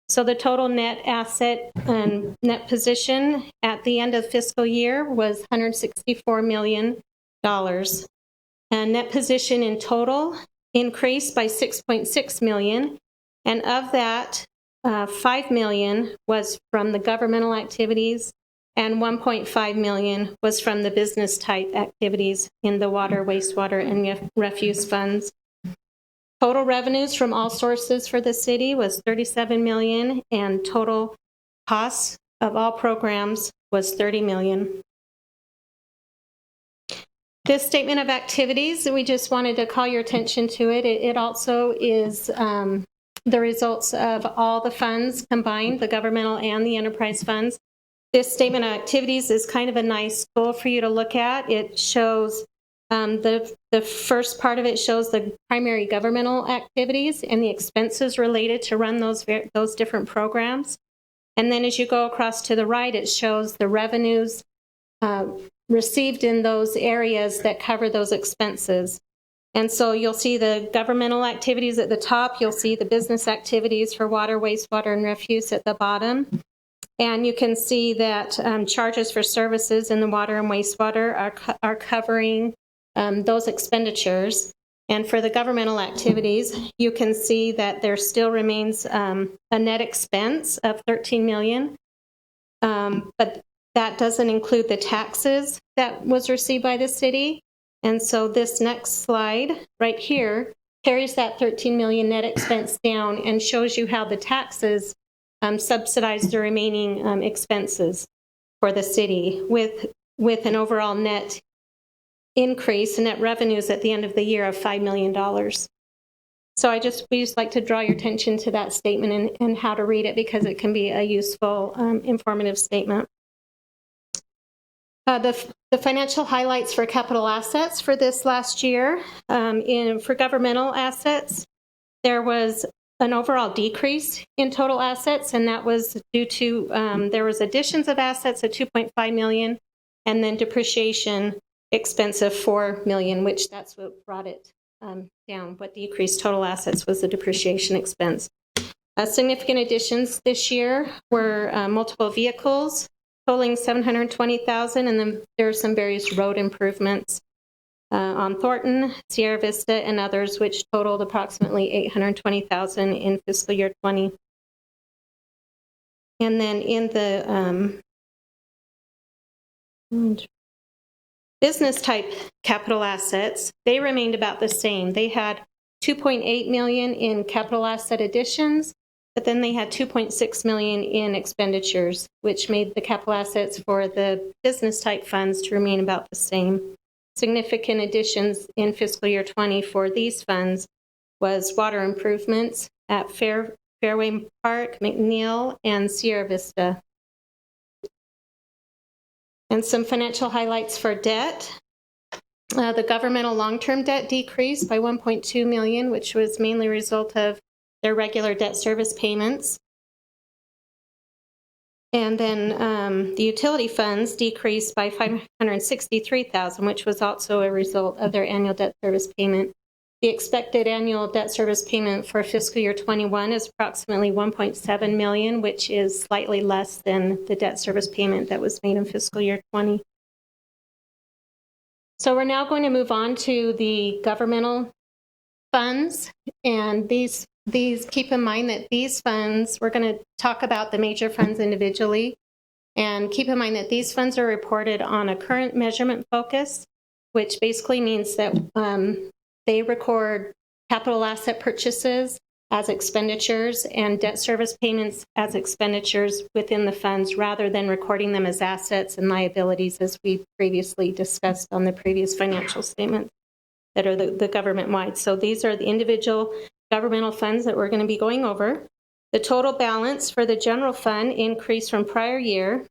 So the total net asset and net position at the end of fiscal year was $164 million. And net position in total increased by $6.6 million. And of that, $5 million was from the governmental activities and $1.5 million was from the business type activities in the water, wastewater, and refuse funds. Total revenues from all sources for the city was $37 million, and total costs of all programs was $30 million. This statement of activities, we just wanted to call your attention to it. It also is the results of all the funds combined, the governmental and the enterprise funds. This statement of activities is kind of a nice tool for you to look at. It shows the first part of it shows the primary governmental activities and the expenses related to run those different programs. And then as you go across to the right, it shows the revenues received in those areas that cover those expenses. And so you'll see the governmental activities at the top. You'll see the business activities for water, wastewater, and refuse at the bottom. And you can see that charges for services in the water and wastewater are covering those expenditures. And for the governmental activities, you can see that there still remains a net expense of $13 million. But that doesn't include the taxes that was received by the city. And so this next slide right here carries that $13 million net expense down and shows you how the taxes subsidize the remaining expenses for the city with an overall net increase in net revenues at the end of the year of $5 million. So we just like to draw your attention to that statement and how to read it, because it can be a useful, informative statement. The financial highlights for capital assets for this last year. For governmental assets, there was an overall decrease in total assets, and that was due to there was additions of assets of $2.5 million, and then depreciation expense of $4 million, which that's what brought it down. What decreased total assets was the depreciation expense. Significant additions this year were multiple vehicles totaling $720,000, and then there are some various road improvements on Thornton, Sierra Vista, and others, which totaled approximately $820,000 in fiscal year 20. And then in the business type capital assets, they remained about the same. They had $2.8 million in capital asset additions, but then they had $2.6 million in expenditures, which made the capital assets for the business type funds to remain about the same. Significant additions in fiscal year 20 for these funds was water improvements at Fairway Park, McNeil, and Sierra Vista. And some financial highlights for debt. The governmental long-term debt decreased by $1.2 million, which was mainly a result of their regular debt service payments. And then the utility funds decreased by $563,000, which was also a result of their annual debt service payment. The expected annual debt service payment for fiscal year 21 is approximately $1.7 million, which is slightly less than the debt service payment that was made in fiscal year 20. So we're now going to move on to the governmental funds, and these keep in mind that these funds, we're going to talk about the major funds individually, and keep in mind that these funds are reported on a current measurement focus, which basically means that they record capital asset purchases as expenditures and debt service payments as expenditures within the funds, rather than recording them as assets and liabilities as we previously discussed on the previous financial statements that are the government-wide. So these are the individual governmental funds that we're going to be going over. The total balance for the general fund increased from prior year.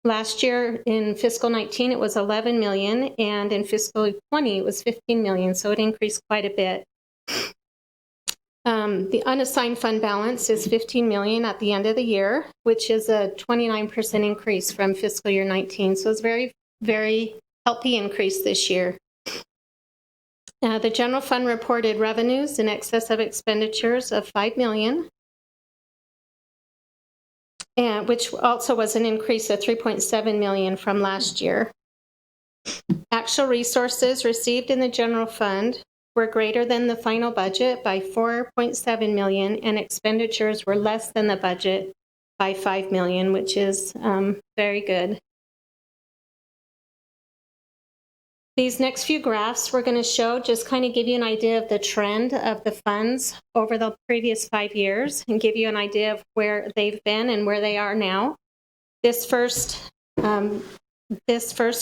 Last year in fiscal 19, it was $11 million, and in fiscal 20, it was $15 million, so it increased quite a bit. The unassigned fund balance is $15 million at the end of the year, which is a 29% increase from fiscal year 19. So it's very, very healthy increase this year. The general fund reported revenues in excess of expenditures of $5 million, and which also was an increase of $3.7 million from last year. Actual resources received in the general fund were greater than the final budget by $4.7 million, and expenditures were less than the budget by $5 million, which is very good. These next few graphs we're going to show just kind of give you an idea of the trend of the funds over the previous 5 years and give you an idea of where they've been and where they are now. This first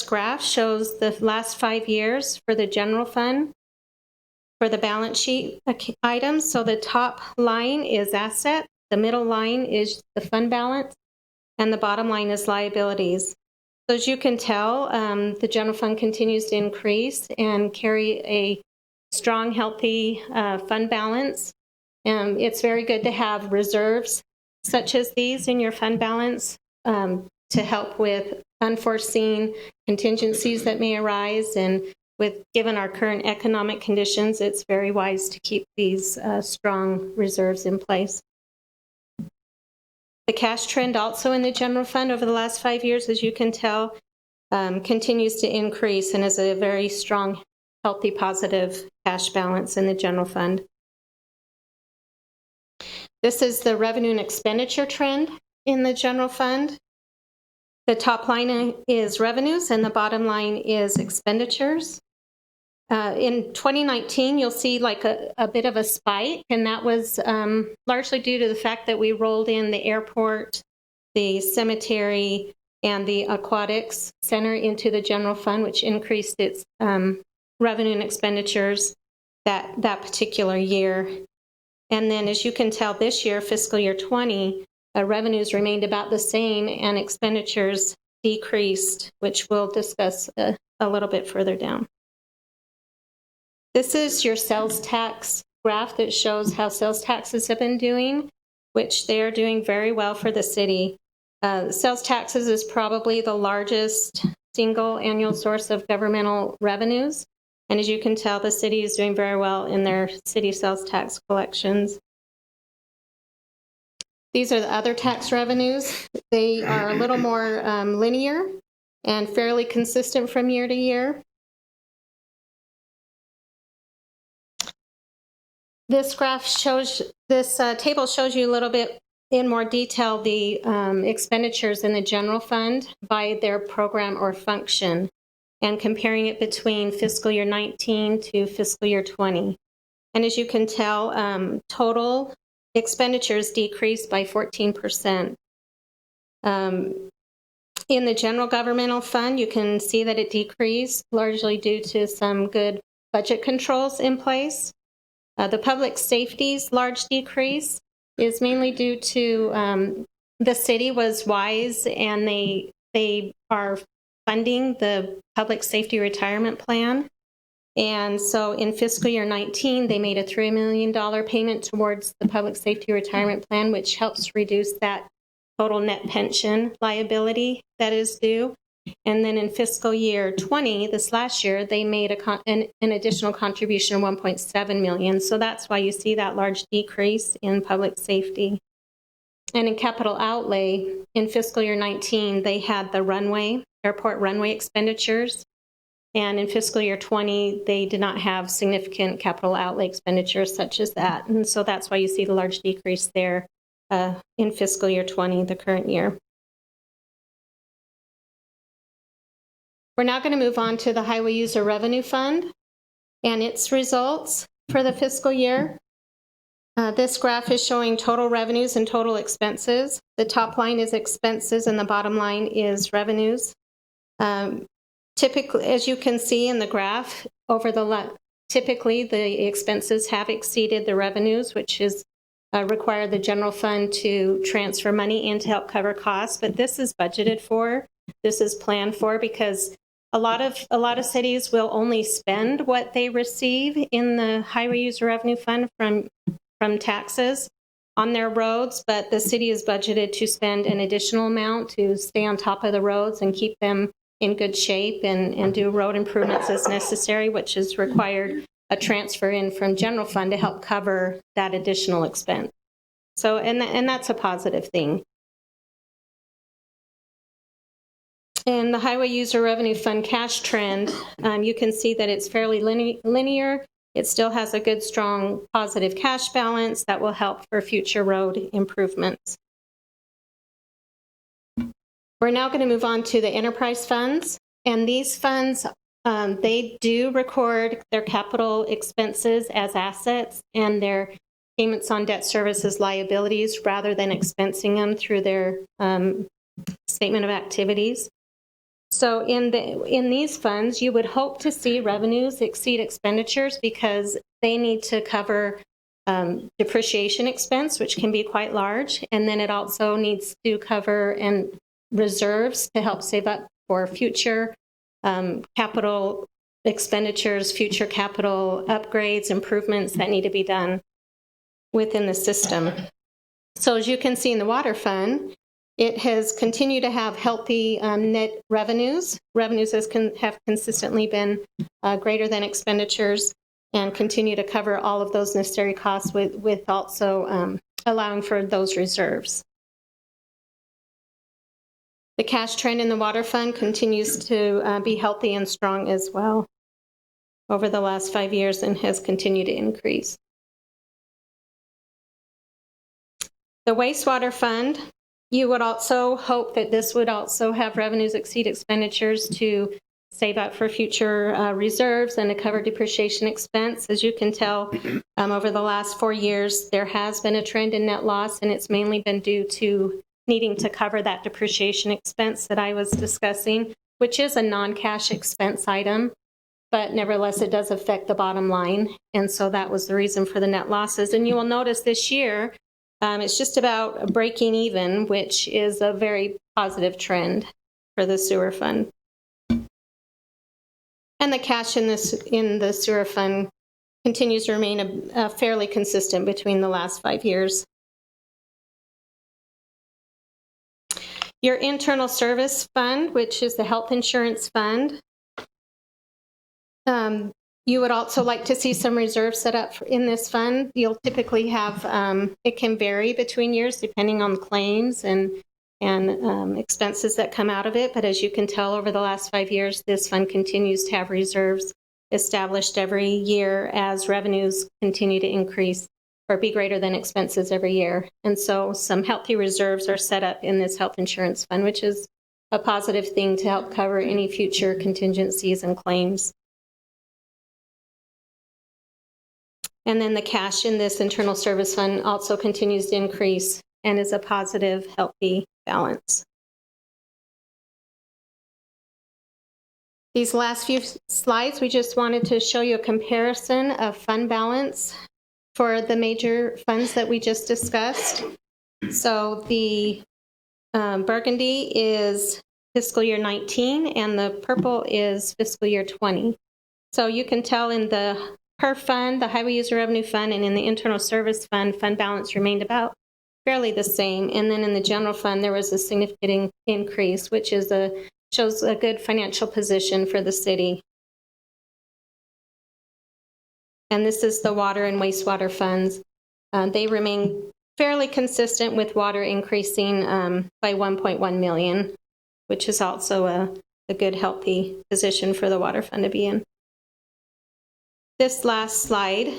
graph shows the last 5 years for the general fund for the balance sheet items. So the top line is asset, the middle line is the fund balance, and the bottom line is liabilities. So as you can tell, the general fund continues to increase and carry a strong, healthy fund balance. It's very good to have reserves such as these in your fund balance to help with unforeseen contingencies that may arise. And given our current economic conditions, it's very wise to keep these strong reserves in place. The cash trend also in the general fund over the last 5 years, as you can tell, continues to increase and is a very strong, healthy, positive cash balance in the general fund. This is the revenue and expenditure trend in the general fund. The top line is revenues and the bottom line is expenditures. In 2019, you'll see like a bit of a spike, and that was largely due to the fact that we rolled in the airport, the cemetery, and the aquatics center into the general fund, which increased its revenue and expenditures that particular year. And then, as you can tell, this year, fiscal year 20, revenues remained about the same and expenditures decreased, which we'll discuss a little bit further down. This is your sales tax graph that shows how sales taxes have been doing, which they are doing very well for the city. Sales taxes is probably the largest single annual source of governmental revenues. And as you can tell, the city is doing very well in their city sales tax collections. These are the other tax revenues. They are a little more linear and fairly consistent from year to year. This graph shows, this table shows you a little bit in more detail the expenditures in the general fund by their program or function, and comparing it between fiscal year 19 to fiscal year 20. And as you can tell, total expenditures decreased by 14%. In the general governmental fund, you can see that it decreased largely due to some good budget controls in place. The public safety's large decrease is mainly due to the city was wise, and they are funding the public safety retirement plan. And so in fiscal year 19, they made a $3 million payment towards the public safety retirement plan, which helps reduce that total net pension liability that is due. And then in fiscal year 20, this last year, they made an additional contribution of $1.7 million. So that's why you see that large decrease in public safety. And in capital outlay, in fiscal year 19, they had the airport runway expenditures. And in fiscal year 20, they did not have significant capital outlay expenditures such as that. And so that's why you see the large decrease there in fiscal year 20, the current year. We're now going to move on to the Highway User Revenue Fund and its results for the fiscal year. This graph is showing total revenues and total expenses. The top line is expenses and the bottom line is revenues. Typically, as you can see in the graph, typically the expenses have exceeded the revenues, which is require the general fund to transfer money in to help cover costs. But this is budgeted for. This is planned for, because a lot of cities will only spend what they receive in the Highway User Revenue Fund from taxes on their roads, but the city is budgeted to spend an additional amount to stay on top of the roads and keep them in good shape and do road improvements as necessary, which is required a transfer in from general fund to help cover that additional expense. So, and that's a positive thing. In the Highway User Revenue Fund cash trend, you can see that it's fairly linear. It still has a good, strong, positive cash balance that will help for future road improvements. We're now going to move on to the enterprise funds. And these funds, they do record their capital expenses as assets and their payments on debt services liabilities rather than expensing them through their statement of activities. So in these funds, you would hope to see revenues exceed expenditures because they need to cover depreciation expense, which can be quite large. And then it also needs to cover reserves to help save up for future capital expenditures, future capital upgrades, improvements that need to be done within the system. So as you can see in the water fund, it has continued to have healthy net revenues. Revenues have consistently been greater than expenditures and continue to cover all of those necessary costs with also allowing for those reserves. The cash trend in the water fund continues to be healthy and strong as well over the last 5 years and has continued to increase. The wastewater fund, you would also hope that this would also have revenues exceed expenditures to save up for future reserves and to cover depreciation expense. As you can tell, over the last 4 years, there has been a trend in net loss, and it's mainly been due to needing to cover that depreciation expense that I was discussing, which is a non-cash expense item, but nevertheless, it does affect the bottom line. And so that was the reason for the net losses. And you will notice this year, it's just about breaking even, which is a very positive trend for the sewer fund. And the cash in the sewer fund continues to remain fairly consistent between the last 5 years. Your internal service fund, which is the health insurance fund, you would also like to see some reserves set up in this fund. You'll typically have, it can vary between years depending on claims and expenses that come out of it. But as you can tell, over the last 5 years, this fund continues to have reserves established every year as revenues continue to increase or be greater than expenses every year. And so some healthy reserves are set up in this health insurance fund, which is a positive thing to help cover any future contingencies and claims. And then the cash in this internal service fund also continues to increase and is a positive, healthy balance. These last few slides, we just wanted to show you a comparison of fund balance for the major funds that we just discussed. So the burgundy is fiscal year 19 and the purple is fiscal year 20. So you can tell in the PERF fund, the Highway User Revenue Fund, and in the Internal Service Fund, fund balance remained about fairly the same. And then in the general fund, there was a significant increase, which is shows a good financial position for the city. And this is the water and wastewater funds. They remain fairly consistent, with water increasing by 1.1 million, which is also a good, healthy position for the water fund to be in. This last slide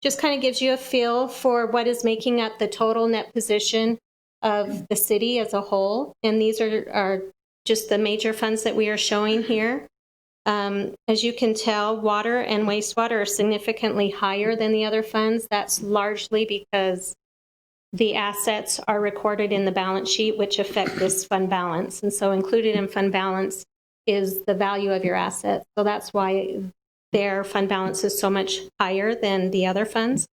just kind of gives you a feel for what is making up the total net position of the city as a whole. And these are just the major funds that we are showing here. As you can tell, water and wastewater are significantly higher than the other funds. That's largely because the assets are recorded in the balance sheet, which affect this fund balance. And so included in fund balance is the value of your assets. So that's why their fund balance is so much higher than the other funds.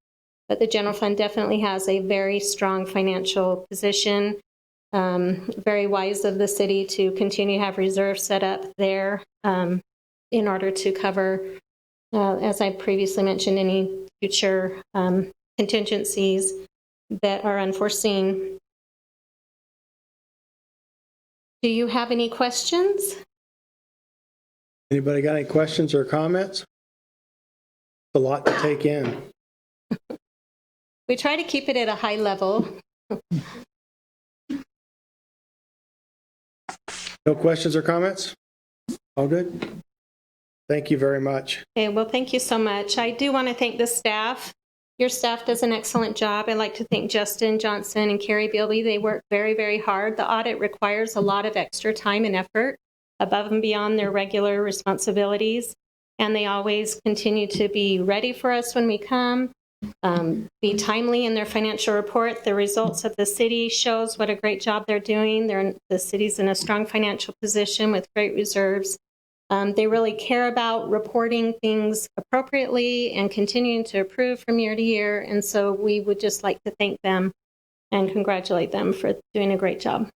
But the general fund definitely has a very strong financial position. Very wise of the city to continue to have reserves set up there in order to cover, as I previously mentioned, any future contingencies that are unforeseen. Do you have any questions? Anybody got any questions or comments? It's a lot to take in. We try to keep it at a high level. No questions or comments? All good? Thank you very much. Okay, well, thank you so much. I do want to thank the staff. Your staff does an excellent job. I'd like to thank Justin Johnson and Carrie Bilby. They work very, very hard. The audit requires a lot of extra time and effort above and beyond their regular responsibilities. And they always continue to be ready for us when we come, be timely in their financial report. The results of the city shows what a great job they're doing. The city's in a strong financial position with great reserves. They really care about reporting things appropriately and continuing to improve from year to year. And so we would just like to thank them and congratulate them for doing a great job.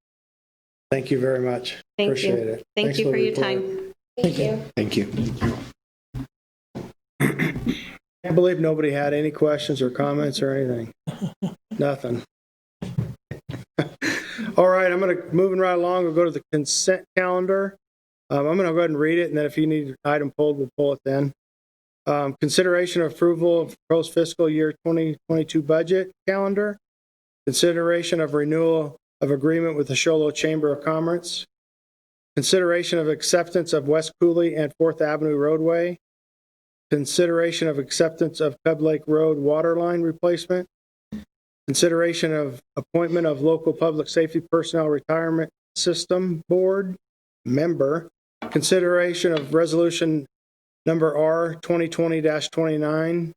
Thank you very much. Thank Appreciate you. it. Thank Thanks you for the your report. time. Thank you. Thank you. Can't believe nobody had any questions or comments or anything. Nothing. All right, I'm going to moving right along. We'll go to the consent calendar. I'm going to go ahead and read it, and then if you need an item pulled, we'll pull it then. Consideration of approval of proposed fiscal year 2022 budget calendar. Consideration of renewal of agreement with the Show Low Chamber of Commerce. Consideration of acceptance of West Cooley and 4th Avenue roadway. Consideration of acceptance of Cub Lake Road water line replacement. Consideration of appointment of local public safety personnel retirement system board member. Consideration of resolution number R 2020-29.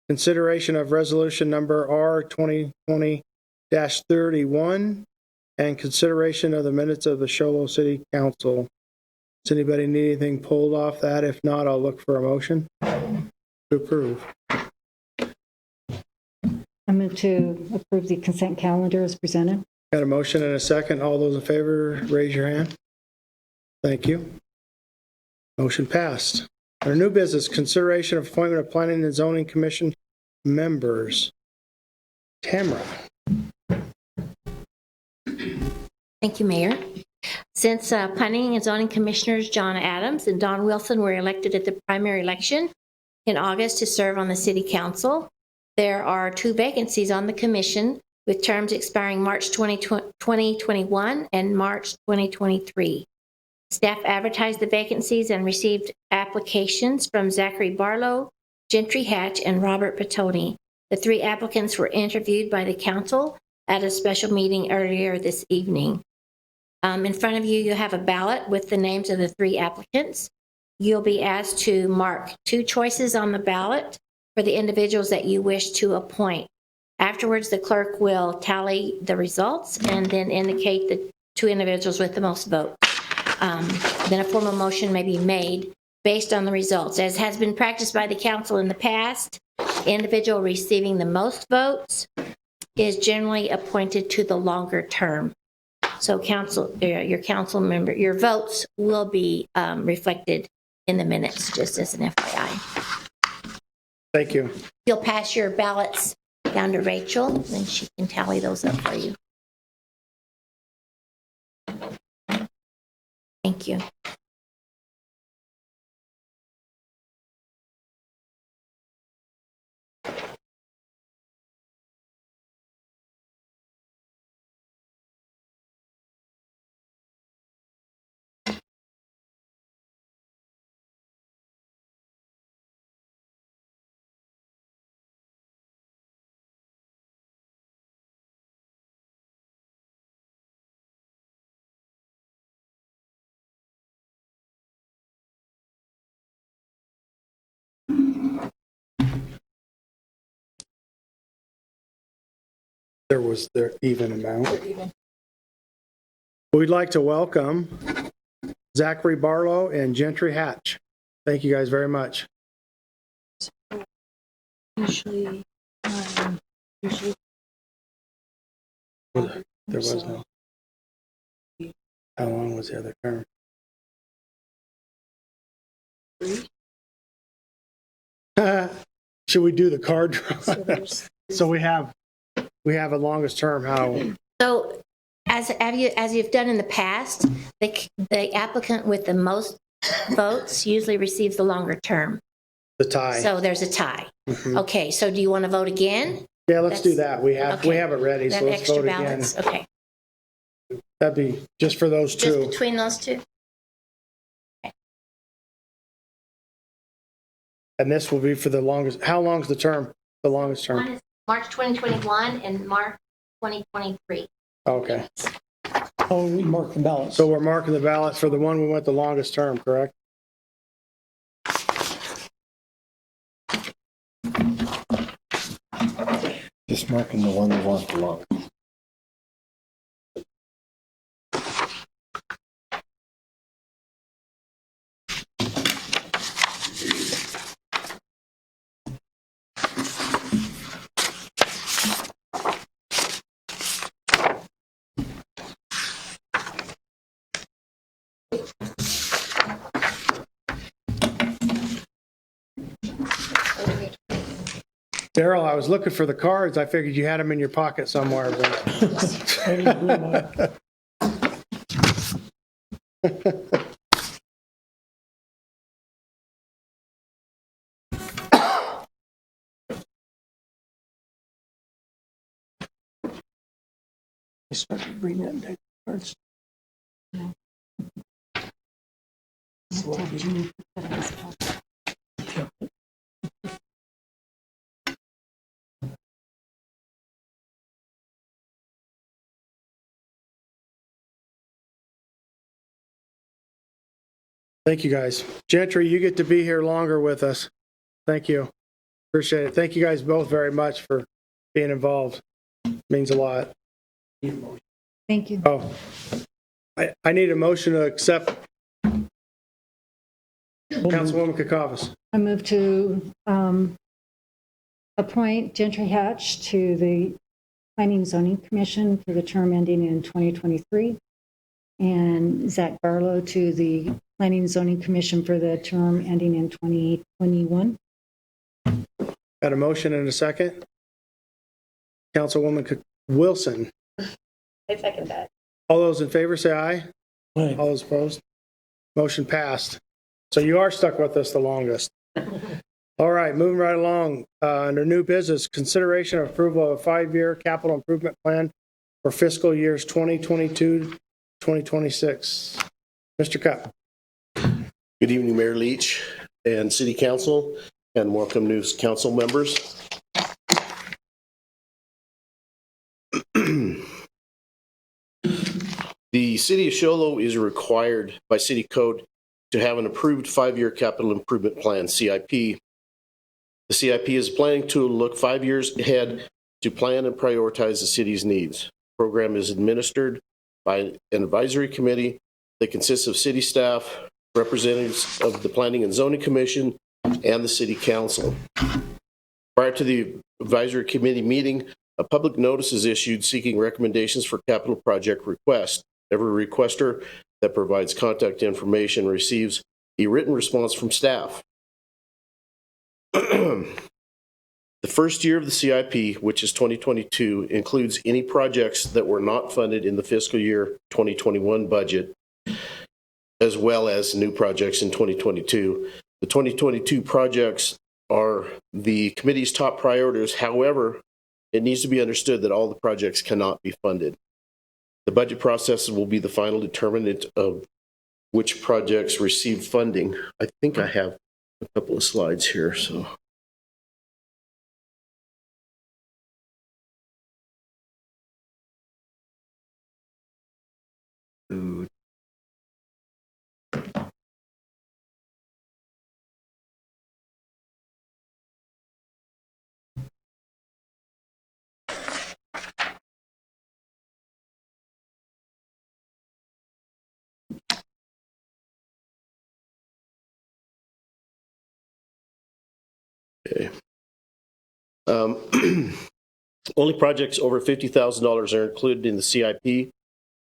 Consideration of resolution number R 2020-31. And consideration of the minutes of the Show Low City Council. Does anybody need anything pulled off that? If not, I'll look for a motion to approve. I move to approve the consent calendar as presented. Got a motion and a second. All those in favor, raise your hand. Thank you. Motion passed. Our new business, consideration of appointment of Planning and Zoning Commission members. Tamara. Thank you, Mayor. Since Planning and Zoning Commissioners John Adams and Don Wilson were elected at the primary election, in August to serve on the City Council. There are 2 vacancies on the commission with terms expiring March 2021 and March 2023. Staff advertised the vacancies and received applications from Zachary Barlow, Gentry Hatch, and Robert Petoni. The 3 applicants were interviewed by the council at a special meeting earlier this evening. In front of you, you have a ballot with the names of the 3 applicants. You'll be asked to mark 2 choices on the ballot for the individuals that you wish to appoint. Afterwards, the clerk will tally the results and then indicate the 2 individuals with the most votes. Then a formal motion may be made based on the results. As has been practiced by the council in the past, the individual receiving the most votes is generally appointed to the longer term. So council, your council member, your votes will be reflected in the minutes, just as an FYI. Thank you. You'll pass your ballots down to Rachel, and she can tally those up for you. Thank you. There was their even amount. We'd like to welcome Zachary Barlow and Gentry Hatch. Thank you guys very much. Usually, There was no. How long was the other term? 3. Should we do the card draw? So we have a longest term. How? So, as you've done in the past, the applicant with the most votes usually receives the longer term. The tie. So there's a tie. Mhm. Okay, so do you want to vote again? Yeah, let's do that. We have it ready, We so have let's extra vote ballots. again. Okay, That'd be just for those just 2. between those 2. And this will be for the longest. How long's the term? The longest term. One is March 2021 and March 2023. Okay. Oh, we mark the ballots. So we're marking the ballots for the one we went the longest term, correct? Just marking the one that wants the longest. Daryl, I was looking for the cards. I figured you had them in your pocket somewhere. But... I started bringing that deck cards. Thank you, guys. Gentry, you get to be here longer with us. Thank you. Appreciate it. Thank you guys both very much for being involved. Means a lot. Thank you. Oh, I need a motion to accept Councilwoman Kakavas. I move to appoint Gentry Hatch to the Planning Zoning Commission for the term ending in 2023, and Zach Barlow to the Planning Zoning Commission for the term ending in 2021. Got a motion and a second? Councilwoman Wilson. I second that. All those in favor say aye. Aye. All those opposed? Motion passed. So you are stuck with us the longest. All right, moving right along. Under new business, consideration of approval of a 5-year capital improvement plan for fiscal years 2022, 2026. Mr. Cup. Good evening, Mayor Leach and City Council, and welcome new council members. The City of Show Low is required by City Code to have an approved 5-year capital improvement plan, CIP. The CIP is planning to look 5 years ahead to plan and prioritize the city's needs. The program is administered by an advisory committee that consists of city staff, representatives of the Planning and Zoning Commission, and the City Council. Prior to the advisory committee meeting, a public notice is issued seeking recommendations for capital project requests. Every requester that provides contact information receives a written response from staff. The first year of the CIP, which is 2022, includes any projects that were not funded in the fiscal year 2021 budget, as well as new projects in 2022. The 2022 projects are the committee's top priorities. However, it needs to be understood that all the projects cannot be funded. The budget process will be the final determinant of which projects receive funding. I think I have a couple of slides here, so. Okay. Only projects over $50,000 are included in the CIP.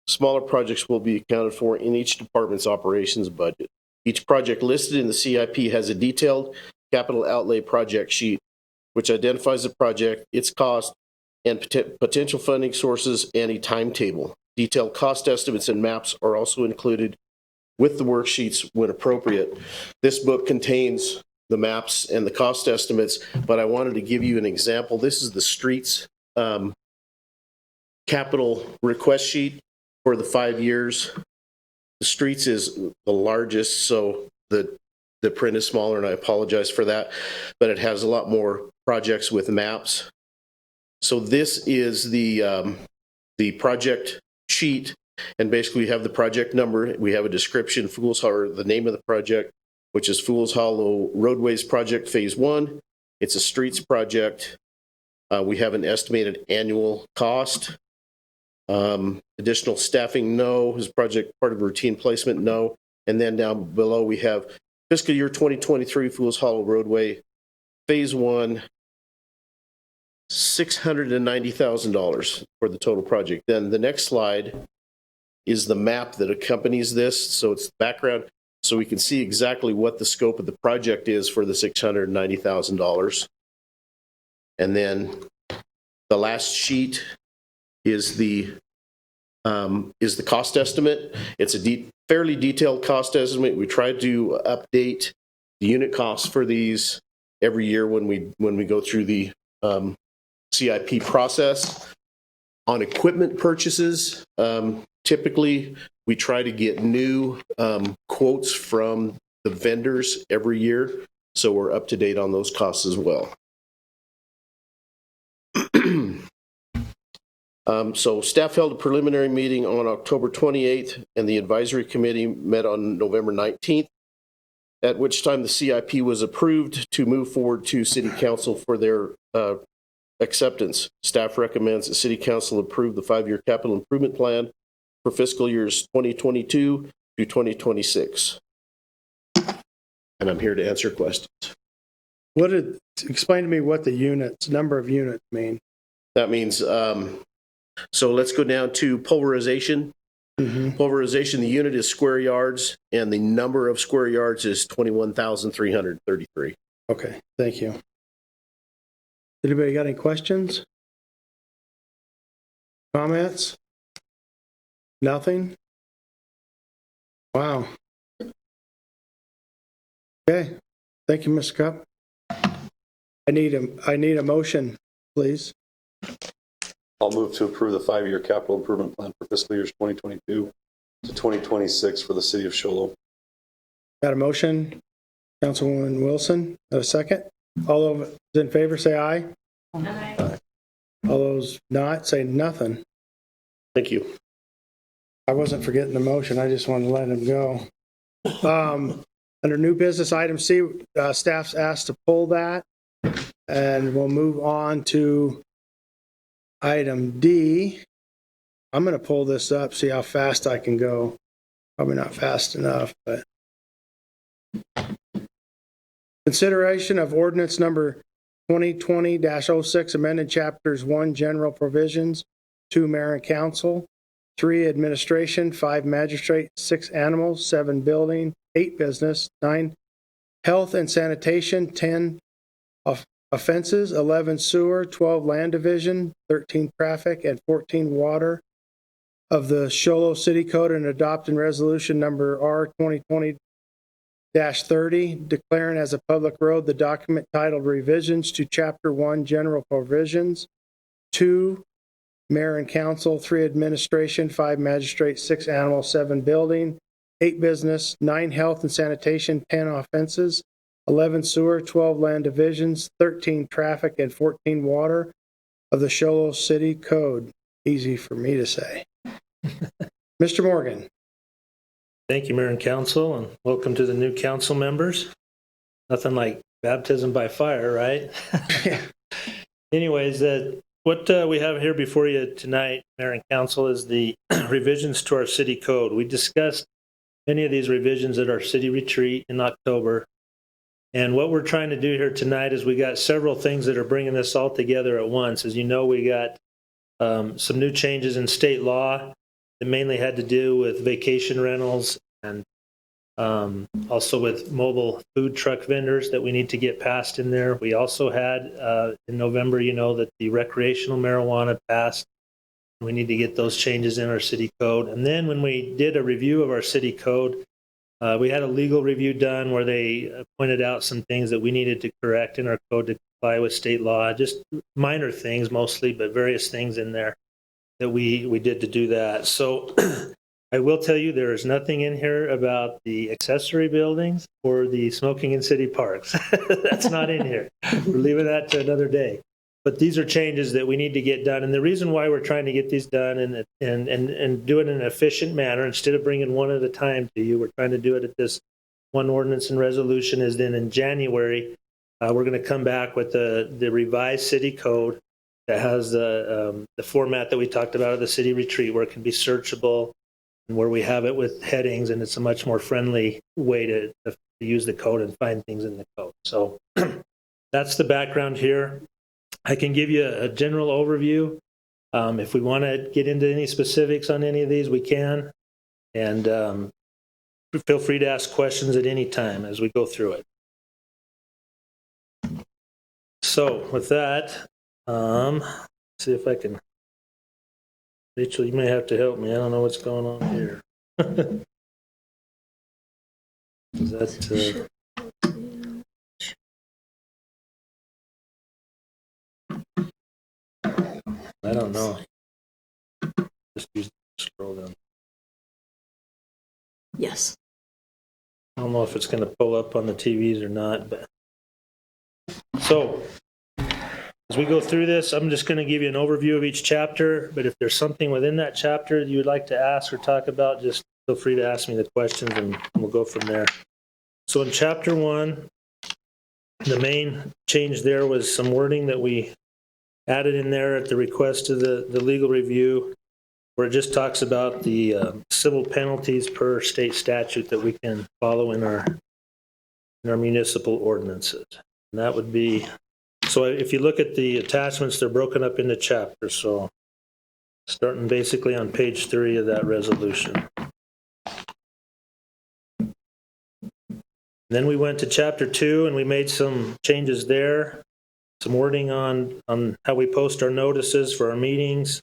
Smaller projects will be accounted for in each department's operations budget. Each project listed in the CIP has a detailed capital outlay project sheet, which identifies the project, its cost, and potential funding sources, and a timetable. Detailed cost estimates and maps are also included with the worksheets when appropriate. This book contains the maps and the cost estimates, but I wanted to give you an example. This is the streets capital request sheet for the 5 years. The streets is the largest, so the print is smaller, and I apologize for that, but it has a lot more projects with maps. So this is the project sheet, and basically we have the project number, we have a description, Fools Hollow, the name of the project, which is Fools Hollow Roadways Project Phase 1. It's a streets project. We have an estimated annual cost. Additional staffing, no. Is project part of routine placement? No. And then down below we have fiscal year 2023 Fools Hollow Roadway Phase 1, $690,000 for the total project. Then the next slide is the map that accompanies this. So it's the background, so we can see exactly what the scope of the project is for the $690,000. And then the last sheet is the cost estimate. It's a fairly detailed cost estimate. We try to update the unit costs for these every year when we go through the CIP process. On equipment purchases, typically we try to get new quotes from the vendors every year, so we're up to date on those costs as well. So staff held a preliminary meeting on October 28th, and the advisory committee met on November 19th, at which time the CIP was approved to move forward to City Council for their acceptance. Staff recommends that City Council approve the 5-year capital improvement plan for fiscal years 2022 to 2026. And I'm here to answer questions. Explain to me what the number of units mean. That means, so let's go down to pulverization. Pulverization, the unit is square yards, and the number of square yards is 21,333. Okay, thank you. Anybody got any questions? Comments? Nothing? Wow. Okay, thank you, Mr. Cup. I need a motion, please. I'll move to approve the 5-year capital improvement plan for fiscal years 2022 to 2026 for the city of Show Low. Got a motion? Councilwoman Wilson, a second? All those in favor say aye. Aye. All those not, say nothing. Thank you. I wasn't forgetting the motion, I just wanted to let him go. Under new business item C, staff's asked to pull that. And we'll move on to item D. I'm going to pull this up, see how fast I can go. Probably not fast enough, but. Consideration of ordinance number 2020-06, amended chapters 1, general provisions, 2, mayor and council, 3, administration, 5, magistrate, 6, animals, 7, building, 8, business, 9, health and sanitation, 10, offenses, 11, sewer, 12, land division, 13, traffic, and 14, water of the Show Low City Code, and adopting resolution number R 2020-30, declaring as a public road the document titled Revisions to Chapter 1, General Provisions, 2, Mayor and Council, 3, Administration, 5, Magistrate, 6, Animal, 7, Building, 8, Business, 9, Health and Sanitation, 10, Offenses, 11, Sewer, 12, Land Divisions, 13, Traffic, and 14, Water of the Show Low City Code. Easy for me to say. Mr. Morgan. Thank you, Mayor and Council, and welcome to the new council members. Nothing like baptism by fire, right? Anyways, what we have here before you tonight, Mayor and Council, is the revisions to our city code. We discussed many of these revisions at our city retreat in October. And what we're trying to do here tonight is we got several things that are bringing this all together at once. As you know, we got some new changes in state law that mainly had to do with vacation rentals and also with mobile food truck vendors that we need to get passed in there. We also had in November, you know, that the recreational marijuana passed. We need to get those changes in our city code. And then when we did a review of our city code, we had a legal review done where they pointed out some things that we needed to correct in our code to comply with state law, just minor things mostly, but various things in there that we did to do that. So I will tell you, there is nothing in here about the accessory buildings or the smoking in city parks. That's not in here. We're leaving that to another day. But these are changes that we need to get done. And the reason why we're trying to get these done and do it in an efficient manner, instead of bringing one at a time to you, we're trying to do it at this one ordinance and resolution, is then in January, we're going to come back with the revised city code that has the format that we talked about at the city retreat, where it can be searchable and where we have it with headings, and it's a much more friendly way to use the code and find things in the code. So that's the background here. I can give you a general overview. If we want to get into any specifics on any of these, we can. And feel free to ask questions at any time as we go through it. So with that, see if I can. Rachel, you may have to help me. I don't know what's going on here. Is that... I don't know. Just use the scroll down. Yes. I don't know if it's going to pull up on the TVs or not, but so as we go through this, I'm just going to give you an overview of each chapter, but if there's something within that chapter you would like to ask or talk about, just feel free to ask me the questions and we'll go from there. So in chapter 1, the main change there was some wording that we added in there at the request of the legal review, where it just talks about the civil penalties per state statute that we can follow in our municipal ordinances. And that would be, so if you look at the attachments, they're broken up into chapters. So starting basically on page 3 of that resolution. Then we went to chapter 2 and we made some changes there. Some wording on how we post our notices for our meetings,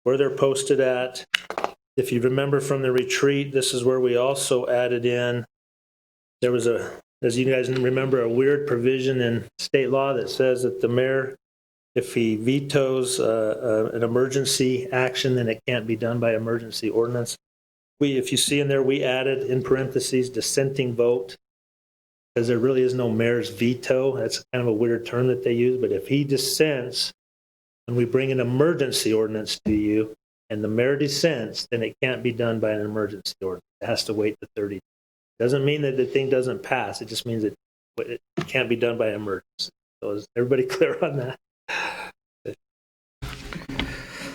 where they're posted at. If you remember from the retreat, this is where we also added in, there was a as you guys remember, a weird provision in state law that says that the mayor, if he vetoes an emergency action, then it can't be done by emergency ordinance. If you see in there, we added in parentheses dissenting vote, because there really is no mayor's veto. That's kind of a weird term that they use. But if he dissents, and we bring an emergency ordinance to you, and the mayor dissents, then it can't be done by an emergency ordinance. It has to wait the 30 days. Doesn't mean that the thing doesn't pass. It just means that it can't be done by emergency. So is everybody clear on that?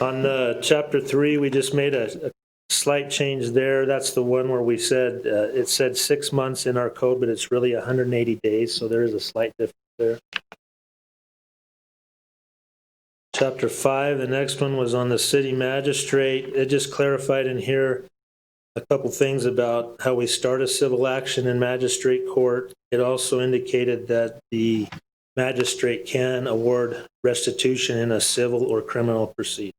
On chapter 3, we just made a slight change there. That's the one where we said, it said 6 months in our code, but it's really 180 days. So there is a slight difference there. Chapter 5, the next one was on the city magistrate. It just clarified in here a couple things about how we start a civil action in magistrate court. It also indicated that the magistrate can award restitution in a civil or criminal proceeding.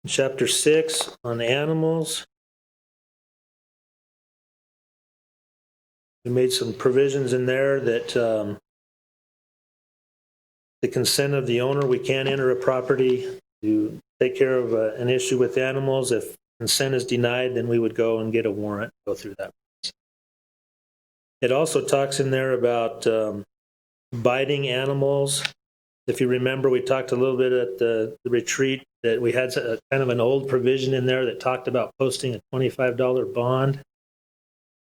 Chapter 6 on animals. We made some provisions in there that the consent of the owner, we can't enter a property to take care of an issue with animals. If consent is denied, then we would go and get a warrant, go through that. It also talks in there about biting animals. If you remember, we talked a little bit at the retreat that we had a, kind of an old provision in there that talked about posting a $25 bond.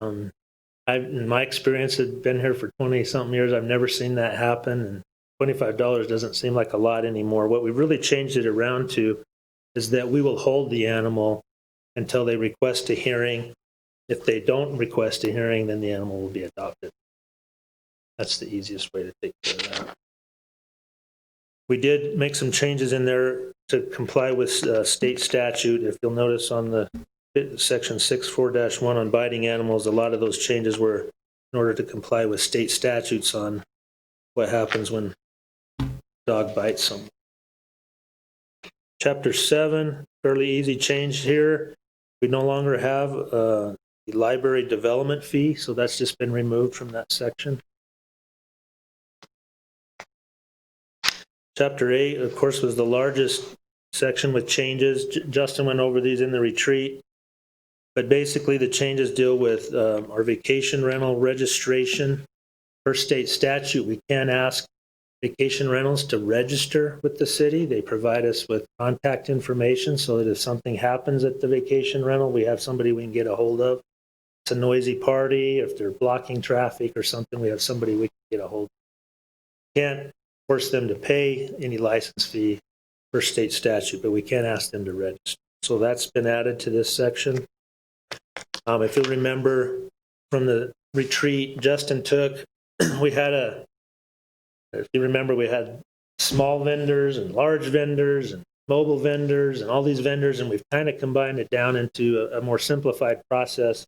In my experience, had been here for 20-something years. I've never seen that happen, and $25 doesn't seem like a lot anymore. What we really changed it around to is that we will hold the animal until they request a hearing. If they don't request a hearing, then the animal will be adopted. That's the easiest way to take care of that. We did make some changes in there to comply with state statute. If you'll notice on the section 64-1 on biting animals, a lot of those changes were in order to comply with state statutes on what happens when a dog bites someone. Chapter 7, fairly easy change here. We no longer have the library development fee, so that's just been removed from that section. Chapter 8, of course, was the largest section with changes. Justin went over these in the retreat. But basically, the changes deal with our vacation rental registration. Per state statute, we can't ask vacation rentals to register with the city. They provide us with contact information so that if something happens at the vacation rental, we have somebody we can get a hold of. It's a noisy party, if they're blocking traffic or something, we have somebody we can get a hold of. Can't force them to pay any license fee per state statute, but we can ask them to register. So that's been added to this section. If you'll remember from the retreat Justin took, we had we had small vendors and large vendors and mobile vendors and all these vendors, and we've kind of combined it down into a more simplified process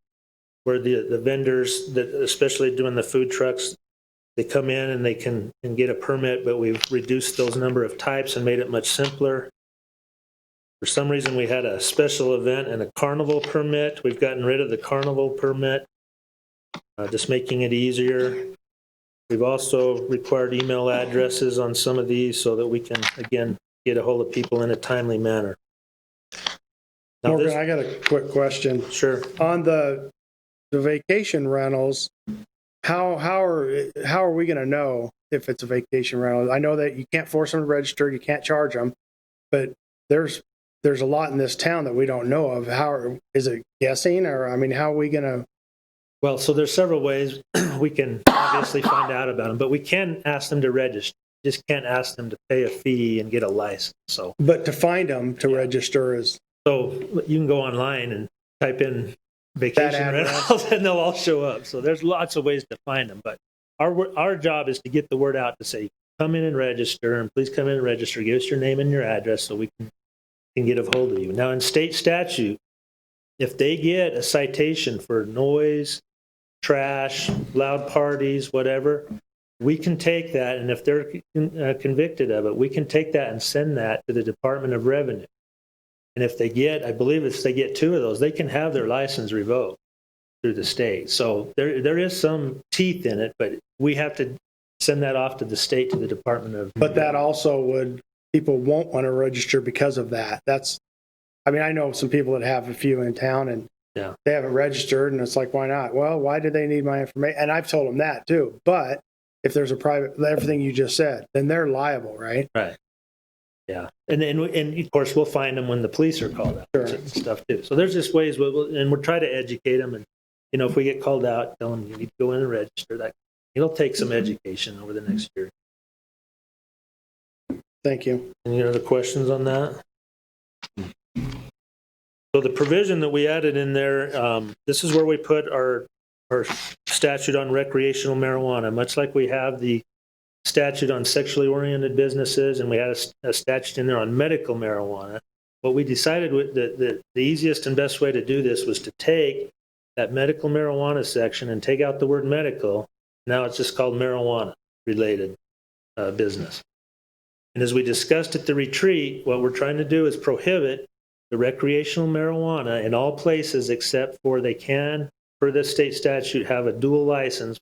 where the vendors that, especially doing the food trucks, they come in and they can get a permit, but we've reduced those number of types and made it much simpler. For some reason, we had a special event and a carnival permit. We've gotten rid of the carnival permit, just making it easier. We've also required email addresses on some of these so that we can, again, get a hold of people in a timely manner. Now Morgan, I got a quick question. Sure. On the vacation rentals, how are we going to know if it's a vacation rental? I know that you can't force them to register, you can't charge them, but there's a lot in this town that we don't know of. How is it guessing, or I mean, how are we going to? Well, so there's several ways we can obviously find out about them, but we can ask them to register. Just can't ask them to pay a fee and get a license. So, but to find them to register is. So you can go online and type in vacation rentals, and they'll all show up. So there's lots of ways to find them, but our job is to get the word out to say, come in and register, and please come in and register. Give us your name and your address so we can get a hold of you. Now, in state statute, if they get a citation for noise, trash, loud parties, whatever, we can take that, and if they're convicted of it, we can take that and send that to the Department of Revenue. And if they get, I believe if they get 2 of those, they can have their license revoked. through the state. So there is some teeth in it, but we have to send that off to the state, to the Department of. But that also would, people won't want to register because of that. I mean, I know some people that have a few in town and Yeah. they haven't registered, and it's like, why not? Well, why do they need my information? And I've told them that too. But if there's a private, everything you just said, then they're liable, right? Right. Yeah. And of course, we'll find them when the police are called out and stuff too. So there's just ways, and we'll try to educate them. And, if we get called out, tell them you need to go in and register. That it'll take some education over the next year. Thank you. Any other questions on that? So the provision that we added in there, this is where we put our statute on recreational marijuana, much like we have the statute on sexually oriented businesses, and we had a statute in there on medical marijuana. What we decided with the easiest and best way to do this was to take that medical marijuana section and take out the word medical. Now it's just called marijuana related business. And as we discussed at the retreat, what we're trying to do is prohibit the recreational marijuana in all places except for they can, per this state statute, have a dual license,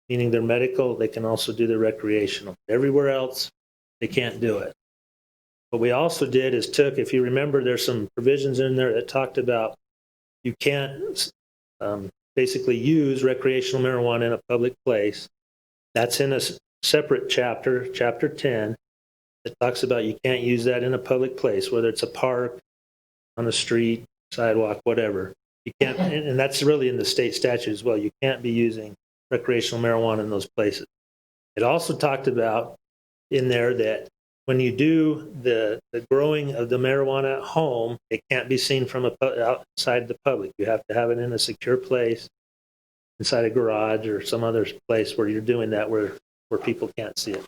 meaning they're medical, they can also do the recreational. Everywhere else, they can't do it. What we also did is if you remember, there's some provisions in there that talked about you can't basically use recreational marijuana in a public place. That's in a separate chapter, chapter 10, that talks about you can't use that in a public place, whether it's a park, on the street, sidewalk, whatever. You can't, and that's really in the state statute as well. You can't be using recreational marijuana in those places. It also talked about in there that when you do the growing of the marijuana at home, it can't be seen from outside the public. You have to have it in a secure place, inside a garage or some other place where you're doing that where people can't see it.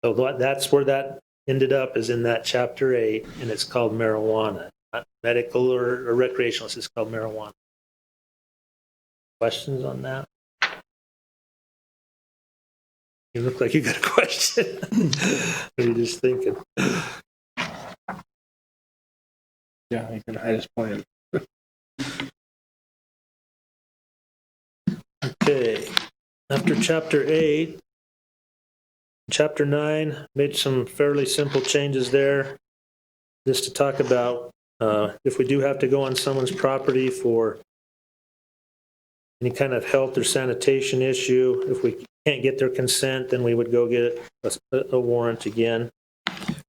So that's where that ended up, is in that chapter 8, and it's called marijuana, not medical or recreational. It's just called marijuana. Questions on that? You look like you got a question. What are you just thinking? Yeah, you can hide his plan. Okay. After chapter 8, chapter 9, made some fairly simple changes there, just to talk about if we do have to go on someone's property for any kind of health or sanitation issue. If we can't get their consent, then we would go get a warrant again.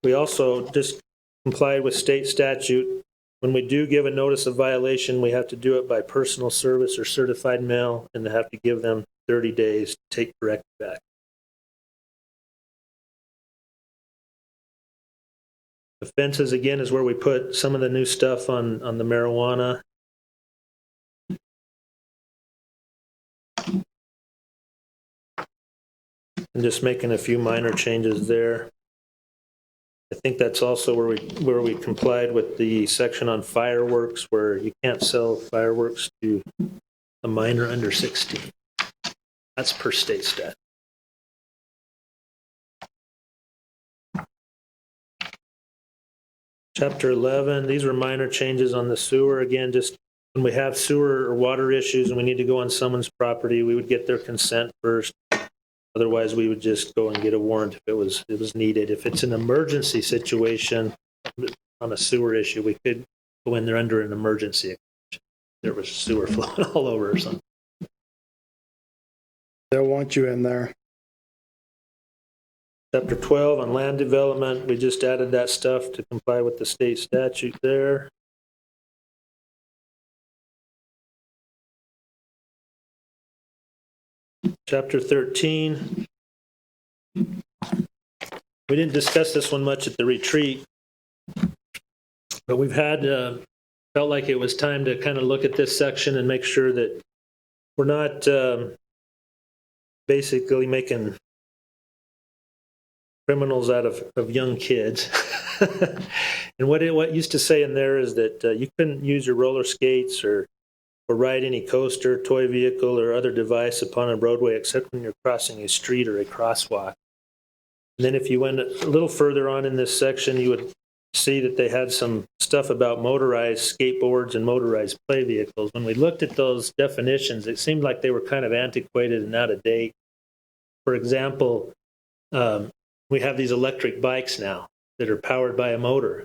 We also just complied with state statute. When we do give a notice of violation, we have to do it by personal service or certified mail, and they have to give them 30 days to take corrective action. Offenses, again, is where we put some of the new stuff on the marijuana. And just making a few minor changes there. I think that's also where we complied with the section on fireworks, where you can't sell fireworks to a minor under 16. That's per state statute. Chapter 11, these were minor changes on the sewer. Again, just when we have sewer or water issues and we need to go on someone's property, we would get their consent first. Otherwise, we would just go and get a warrant if it was needed. If it's an emergency situation on a sewer issue, we could go in there under an emergency. There was sewer flowing all over or something. They'll want you in there. Chapter 12 on land development, we just added that stuff to comply with the state statute there. Chapter 13. We didn't discuss this one much at the retreat, but we've had, felt like it was time to kind of look at this section and make sure that we're not basically making criminals out of young kids. And what used to say in there is that you couldn't use your roller skates or ride any coaster, toy vehicle, or other device upon a roadway except when you're crossing a street or a crosswalk. And then if you went a little further on in this section, you would see that they had some stuff about motorized skateboards and motorized play vehicles. When we looked at those definitions, it seemed like they were kind of antiquated and out of date. For example, we have these electric bikes now that are powered by a motor.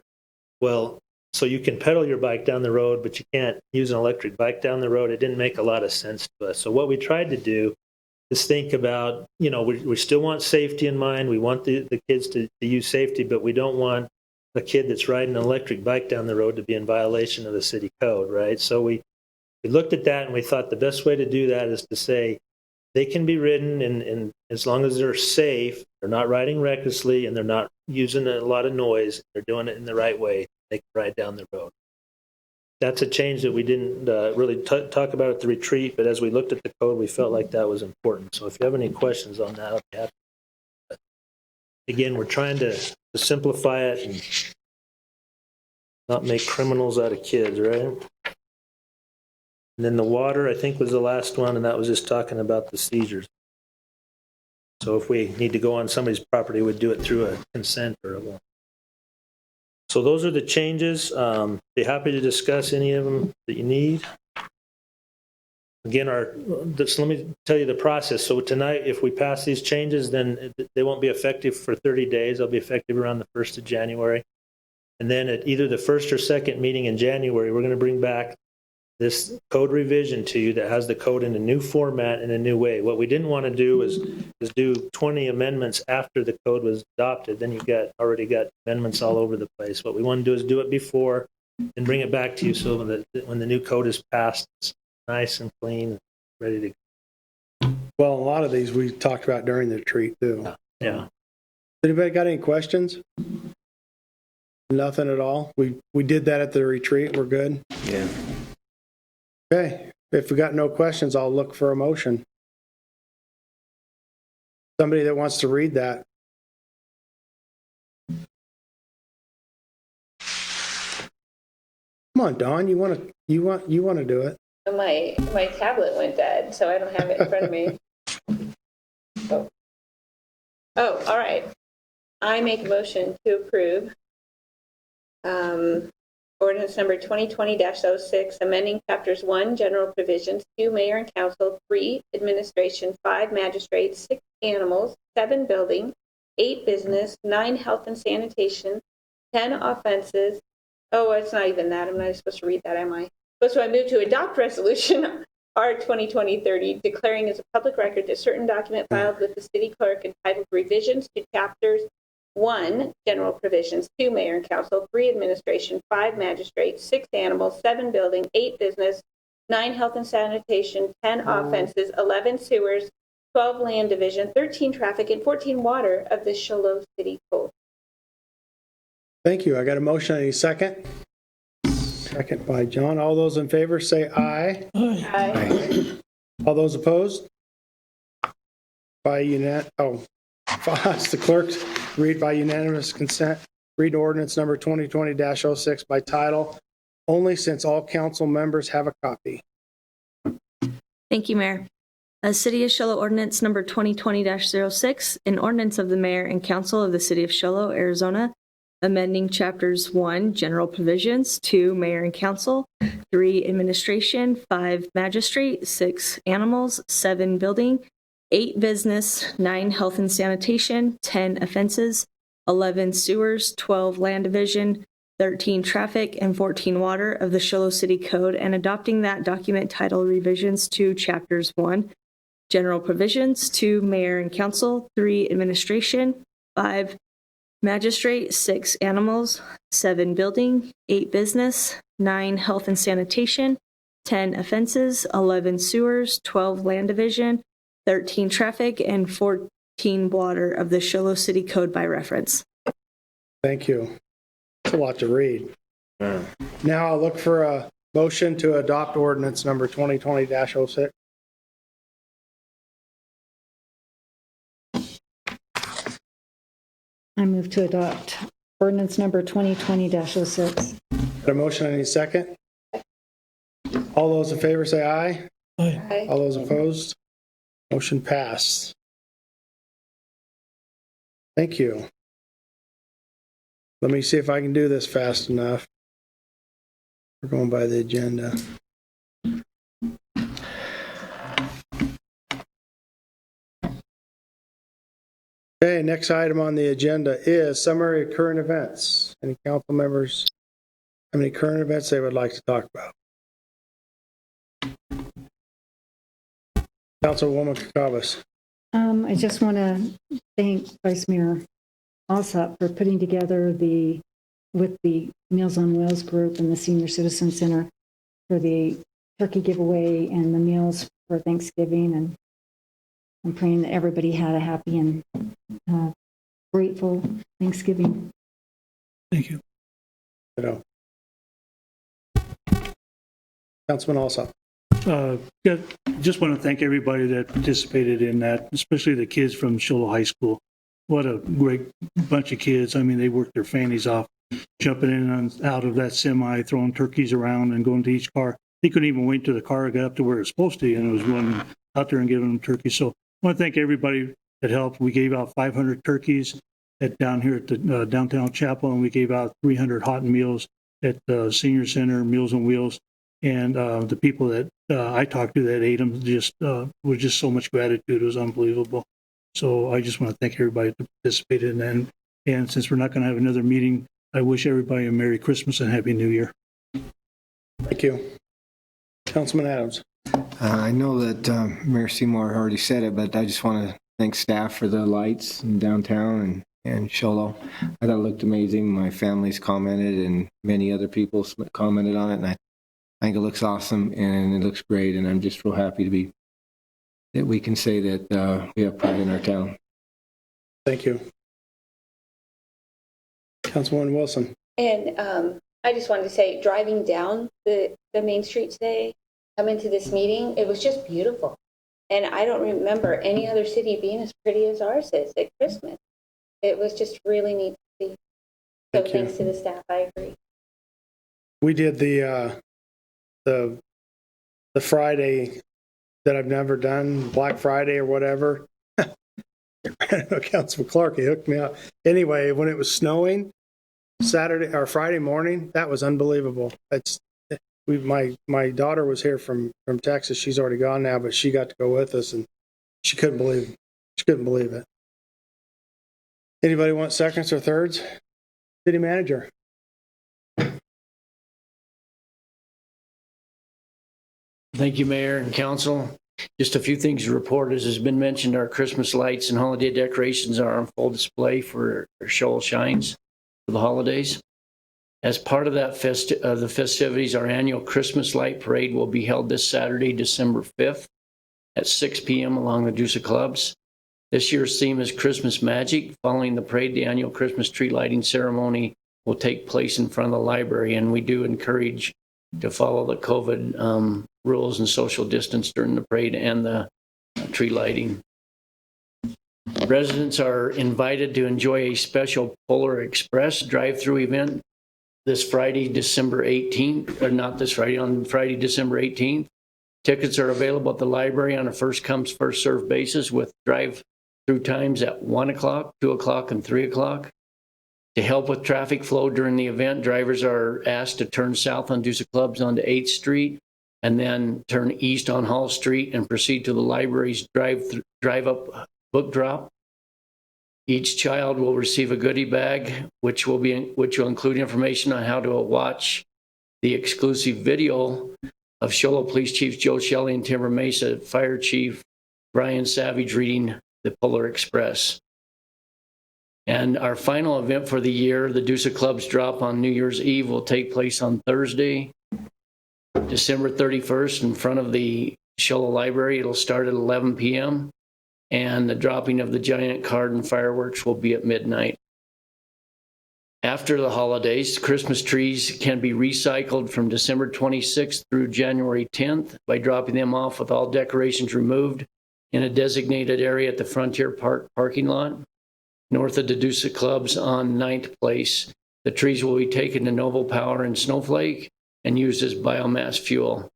Well, so you can pedal your bike down the road, but you can't use an electric bike down the road. It didn't make a lot of sense to us. So what we tried to do is think about, we still want safety in mind. We want the kids to use safety, but we don't want a kid that's riding an electric bike down the road to be in violation of the city code, right? So we looked at that and we thought the best way to do that is to say they can be ridden and as long as they're safe, they're not riding recklessly and they're not using a lot of noise, they're doing it in the right way, they can ride down the road. That's a change that we didn't really talk about at the retreat, but as we looked at the code, we felt like that was important. So if you have any questions on that, I'll be happy. But again, we're trying to simplify it and not make criminals out of kids, right? And then the water, I think, was the last one, and that was just talking about the seizures. So if we need to go on somebody's property, we'd do it through a consent or a loan. So those are the changes. Be happy to discuss any of them that you need. Again, let me tell you the process. So tonight, if we pass these changes, then they won't be effective for 30 days. They'll be effective around the 1st of January. And then at either the first or second meeting in January, we're going to bring back this code revision to you that has the code in a new format in a new way. What we didn't want to do is do 20 amendments after the code was adopted. Then you've already got amendments all over the place. What we want to do is do it before and bring it back to you so that when the new code is passed, it's nice and clean and ready to go. Well, a lot of these we talked about during the retreat too. Yeah. Anybody got any questions? Nothing at all. We did that at the retreat. We're good. Yeah. Okay. If we got no questions, I'll look for a motion. Somebody that wants to read that. Come on, Dawn. You want to do it? My tablet went dead, so I don't have it in front of me. Oh, all right. I make a motion to approve ordinance number 2020-06, amending chapters 1, general provisions, 2, mayor and council, 3, administration, 5, magistrate, 6, animals, 7, building, 8, business, 9, health and sanitation, 10, offenses. Oh, it's not even that. I'm not supposed to read that, am I? So I move to adopt resolution R 2020-30, declaring as a public record that certain document filed with the city clerk entitled revisions to chapters 1, general provisions, 2, mayor and council, 3, administration, 5, magistrate, 6, animals, 7, building, 8, business, 9, health and sanitation, 10, offenses, 11, sewers, 12, land division, 13, traffic, and 14, water of the Show Low City Code. Thank you. I got a motion. Any second? Second by John. All those in favor say aye. Aye. All those opposed? By ask the clerk to read by unanimous consent. Read ordinance number 2020-06 by title only, since all council members have a copy. Thank you, Mayor. City of Show Low Ordinance number 2020-06, an ordinance of the mayor and council of the City of Show Low, Arizona, amending chapters 1, general provisions, 2, mayor and council, 3, administration, 5, magistrate, 6, animals, 7, building, 8, business, 9, health and sanitation, 10, offenses, 11, sewers, 12, land division, 13, traffic, and 14, water of the Show Low City Code, and adopting that document titled revisions to chapters 1, general provisions, 2, mayor and council, 3, administration, 5, magistrate, 6, animals, 7, building, 8, business, 9, health and sanitation, 10, offenses, 11, sewers, 12, land division, 13, traffic, and 14, water of the Show Low City Code by reference. Thank you. It's a lot to read. Now I'll look for a motion to adopt ordinance number 2020-06. I move to adopt ordinance number 2020-06. Got a motion. Any second? All those in favor say aye. Aye. All those opposed? Motion passed. Thank you. Let me see if I can do this fast enough. We're going by the agenda. Okay, next item on the agenda is summary of current events. Any council members have any current events they would like to talk about? Councilwoman Kakavas. I just want to thank Vice Mayor Alsop for putting together with the Meals on Wheels group and the Senior Citizen Center for the turkey giveaway and the meals for Thanksgiving. And I'm praying that everybody had a happy and grateful Thanksgiving. Thank you. Councilman Alsop. Yeah, just want to thank everybody that participated in that, especially the kids from Shola High School. What a great bunch of kids. I mean, they worked their fannies off, jumping in and out of that semi, throwing turkeys around and going to each car. They couldn't even wait till the car got up to where it's supposed to, and it was running out there and giving them turkeys. So I want to thank everybody that helped. We gave out 500 turkeys down here at the downtown chapel, and we gave out 300 hot meals at the Senior Center, Meals on Wheels. And the people that I talked to that ate them was just so much gratitude. It was unbelievable. So I just want to thank everybody that participated in that. And since we're not going to have another meeting, I wish everybody a Merry Christmas and Happy New Year. Thank you. Councilman Adams. I know that Mayor Seymour already said it, but I just want to thank staff for the lights in downtown and Shola. I thought it looked amazing. My family's commented and many other people commented on it, and I think it looks awesome and it looks great, and I'm just real happy that we can say that we have pride in our town. Thank you. Councilwoman Wilson. And I just wanted to say, driving down the main street today, coming to this meeting, it was just beautiful. And I don't remember any other city being as pretty as ours is at Christmas. It was just really neat to see. So thanks to the staff, I agree. We did the Friday that I've never done, Black Friday or whatever. Councilman Clark, he hooked me up. Anyway, when it was snowing, Saturday or Friday morning, that was unbelievable. My daughter was here from Texas. She's already gone now, but she got to go with us, and she couldn't believe it. She couldn't believe it. Anybody want seconds or thirds? City manager. Thank you, Mayor and Council. Just a few things to report. As has been mentioned, our Christmas lights and holiday decorations are on full display for Shoal Shines for the holidays. As part of that the festivities, our annual Christmas light parade will be held this Saturday, December 5th at 6 p.m. along the Deuce Clubs. This year's theme is Christmas Magic. Following the parade, the annual Christmas tree lighting ceremony will take place in front of the library, and we do encourage to follow the COVID rules and social distance during the parade and the tree lighting. Residents are invited to enjoy a special Polar Express drive-through event this Friday, December 18th, or not this Friday, on Friday, December 18th. Tickets are available at the library on a first-come, first-served basis with drive-through times at 1 o'clock, 2 o'clock, and 3 o'clock. To help with traffic flow during the event, drivers are asked to turn south on Deuce Clubs onto 8th Street and then turn east on Hall Street and proceed to the library's drive-up book drop. Each child will receive a goodie bag, which will include information on how to watch the exclusive video of Shola Police Chief Joe Shelley and Timber Mesa Fire Chief Brian Savage reading the Polar Express. And our final event for the year, the Deuce Clubs drop on New Year's Eve, will take place on Thursday, December 31st, in front of the Shola Library. It'll start at 11 p.m. and the dropping of the giant card and fireworks will be at midnight. After the holidays, Christmas trees can be recycled from December 26th through January 10th by dropping them off with all decorations removed in a designated area at the Frontier Park parking lot, north of the Deuce Clubs on 9th Place. The trees will be taken to Novo Power and Snowflake and used as biomass fuel.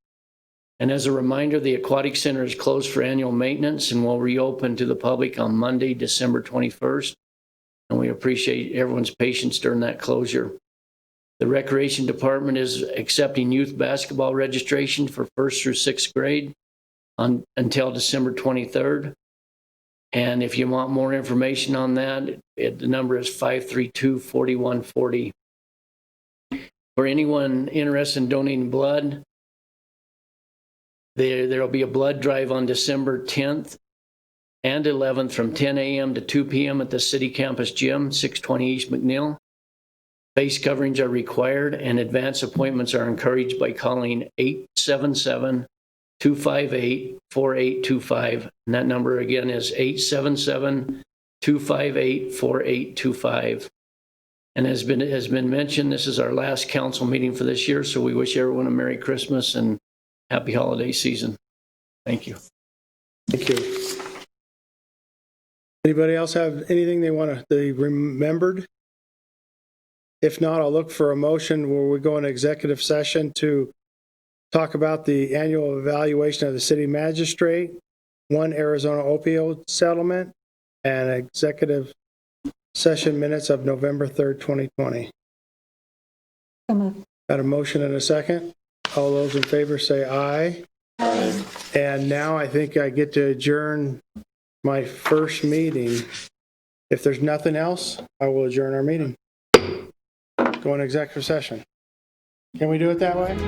And as a reminder, the Aquatic Center is closed for annual maintenance and will reopen to the public on Monday, December 21st. And we appreciate everyone's patience during that closure. The Recreation Department is accepting youth basketball registration for 1st through 6th grade until December 23rd. And if you want more information on that, the number is 532-4140. For anyone interested in donating blood, there will be a blood drive on December 10th and 11th from 10 a.m. to 2 p.m. at the City Campus Gym, 620 East McNeil. Face coverings are required and advance appointments are encouraged by calling 877-258-4825. And that number again is 877-258-4825. And as has been mentioned, this is our last council meeting for this year, so we wish everyone a Merry Christmas and Happy holiday season. Thank you. Thank you. Anybody else have anything they want to they remembered? If not, I'll look for a motion where we go into executive session to talk about the annual evaluation of the city magistrate, one Arizona opioid settlement, and executive session minutes of November 3rd, 2020. Got a motion and a second? All those in favor say aye. Aye. And now I think I get to adjourn my first meeting. If there's nothing else, I will adjourn our meeting. Go into executive session. Can we do it that way?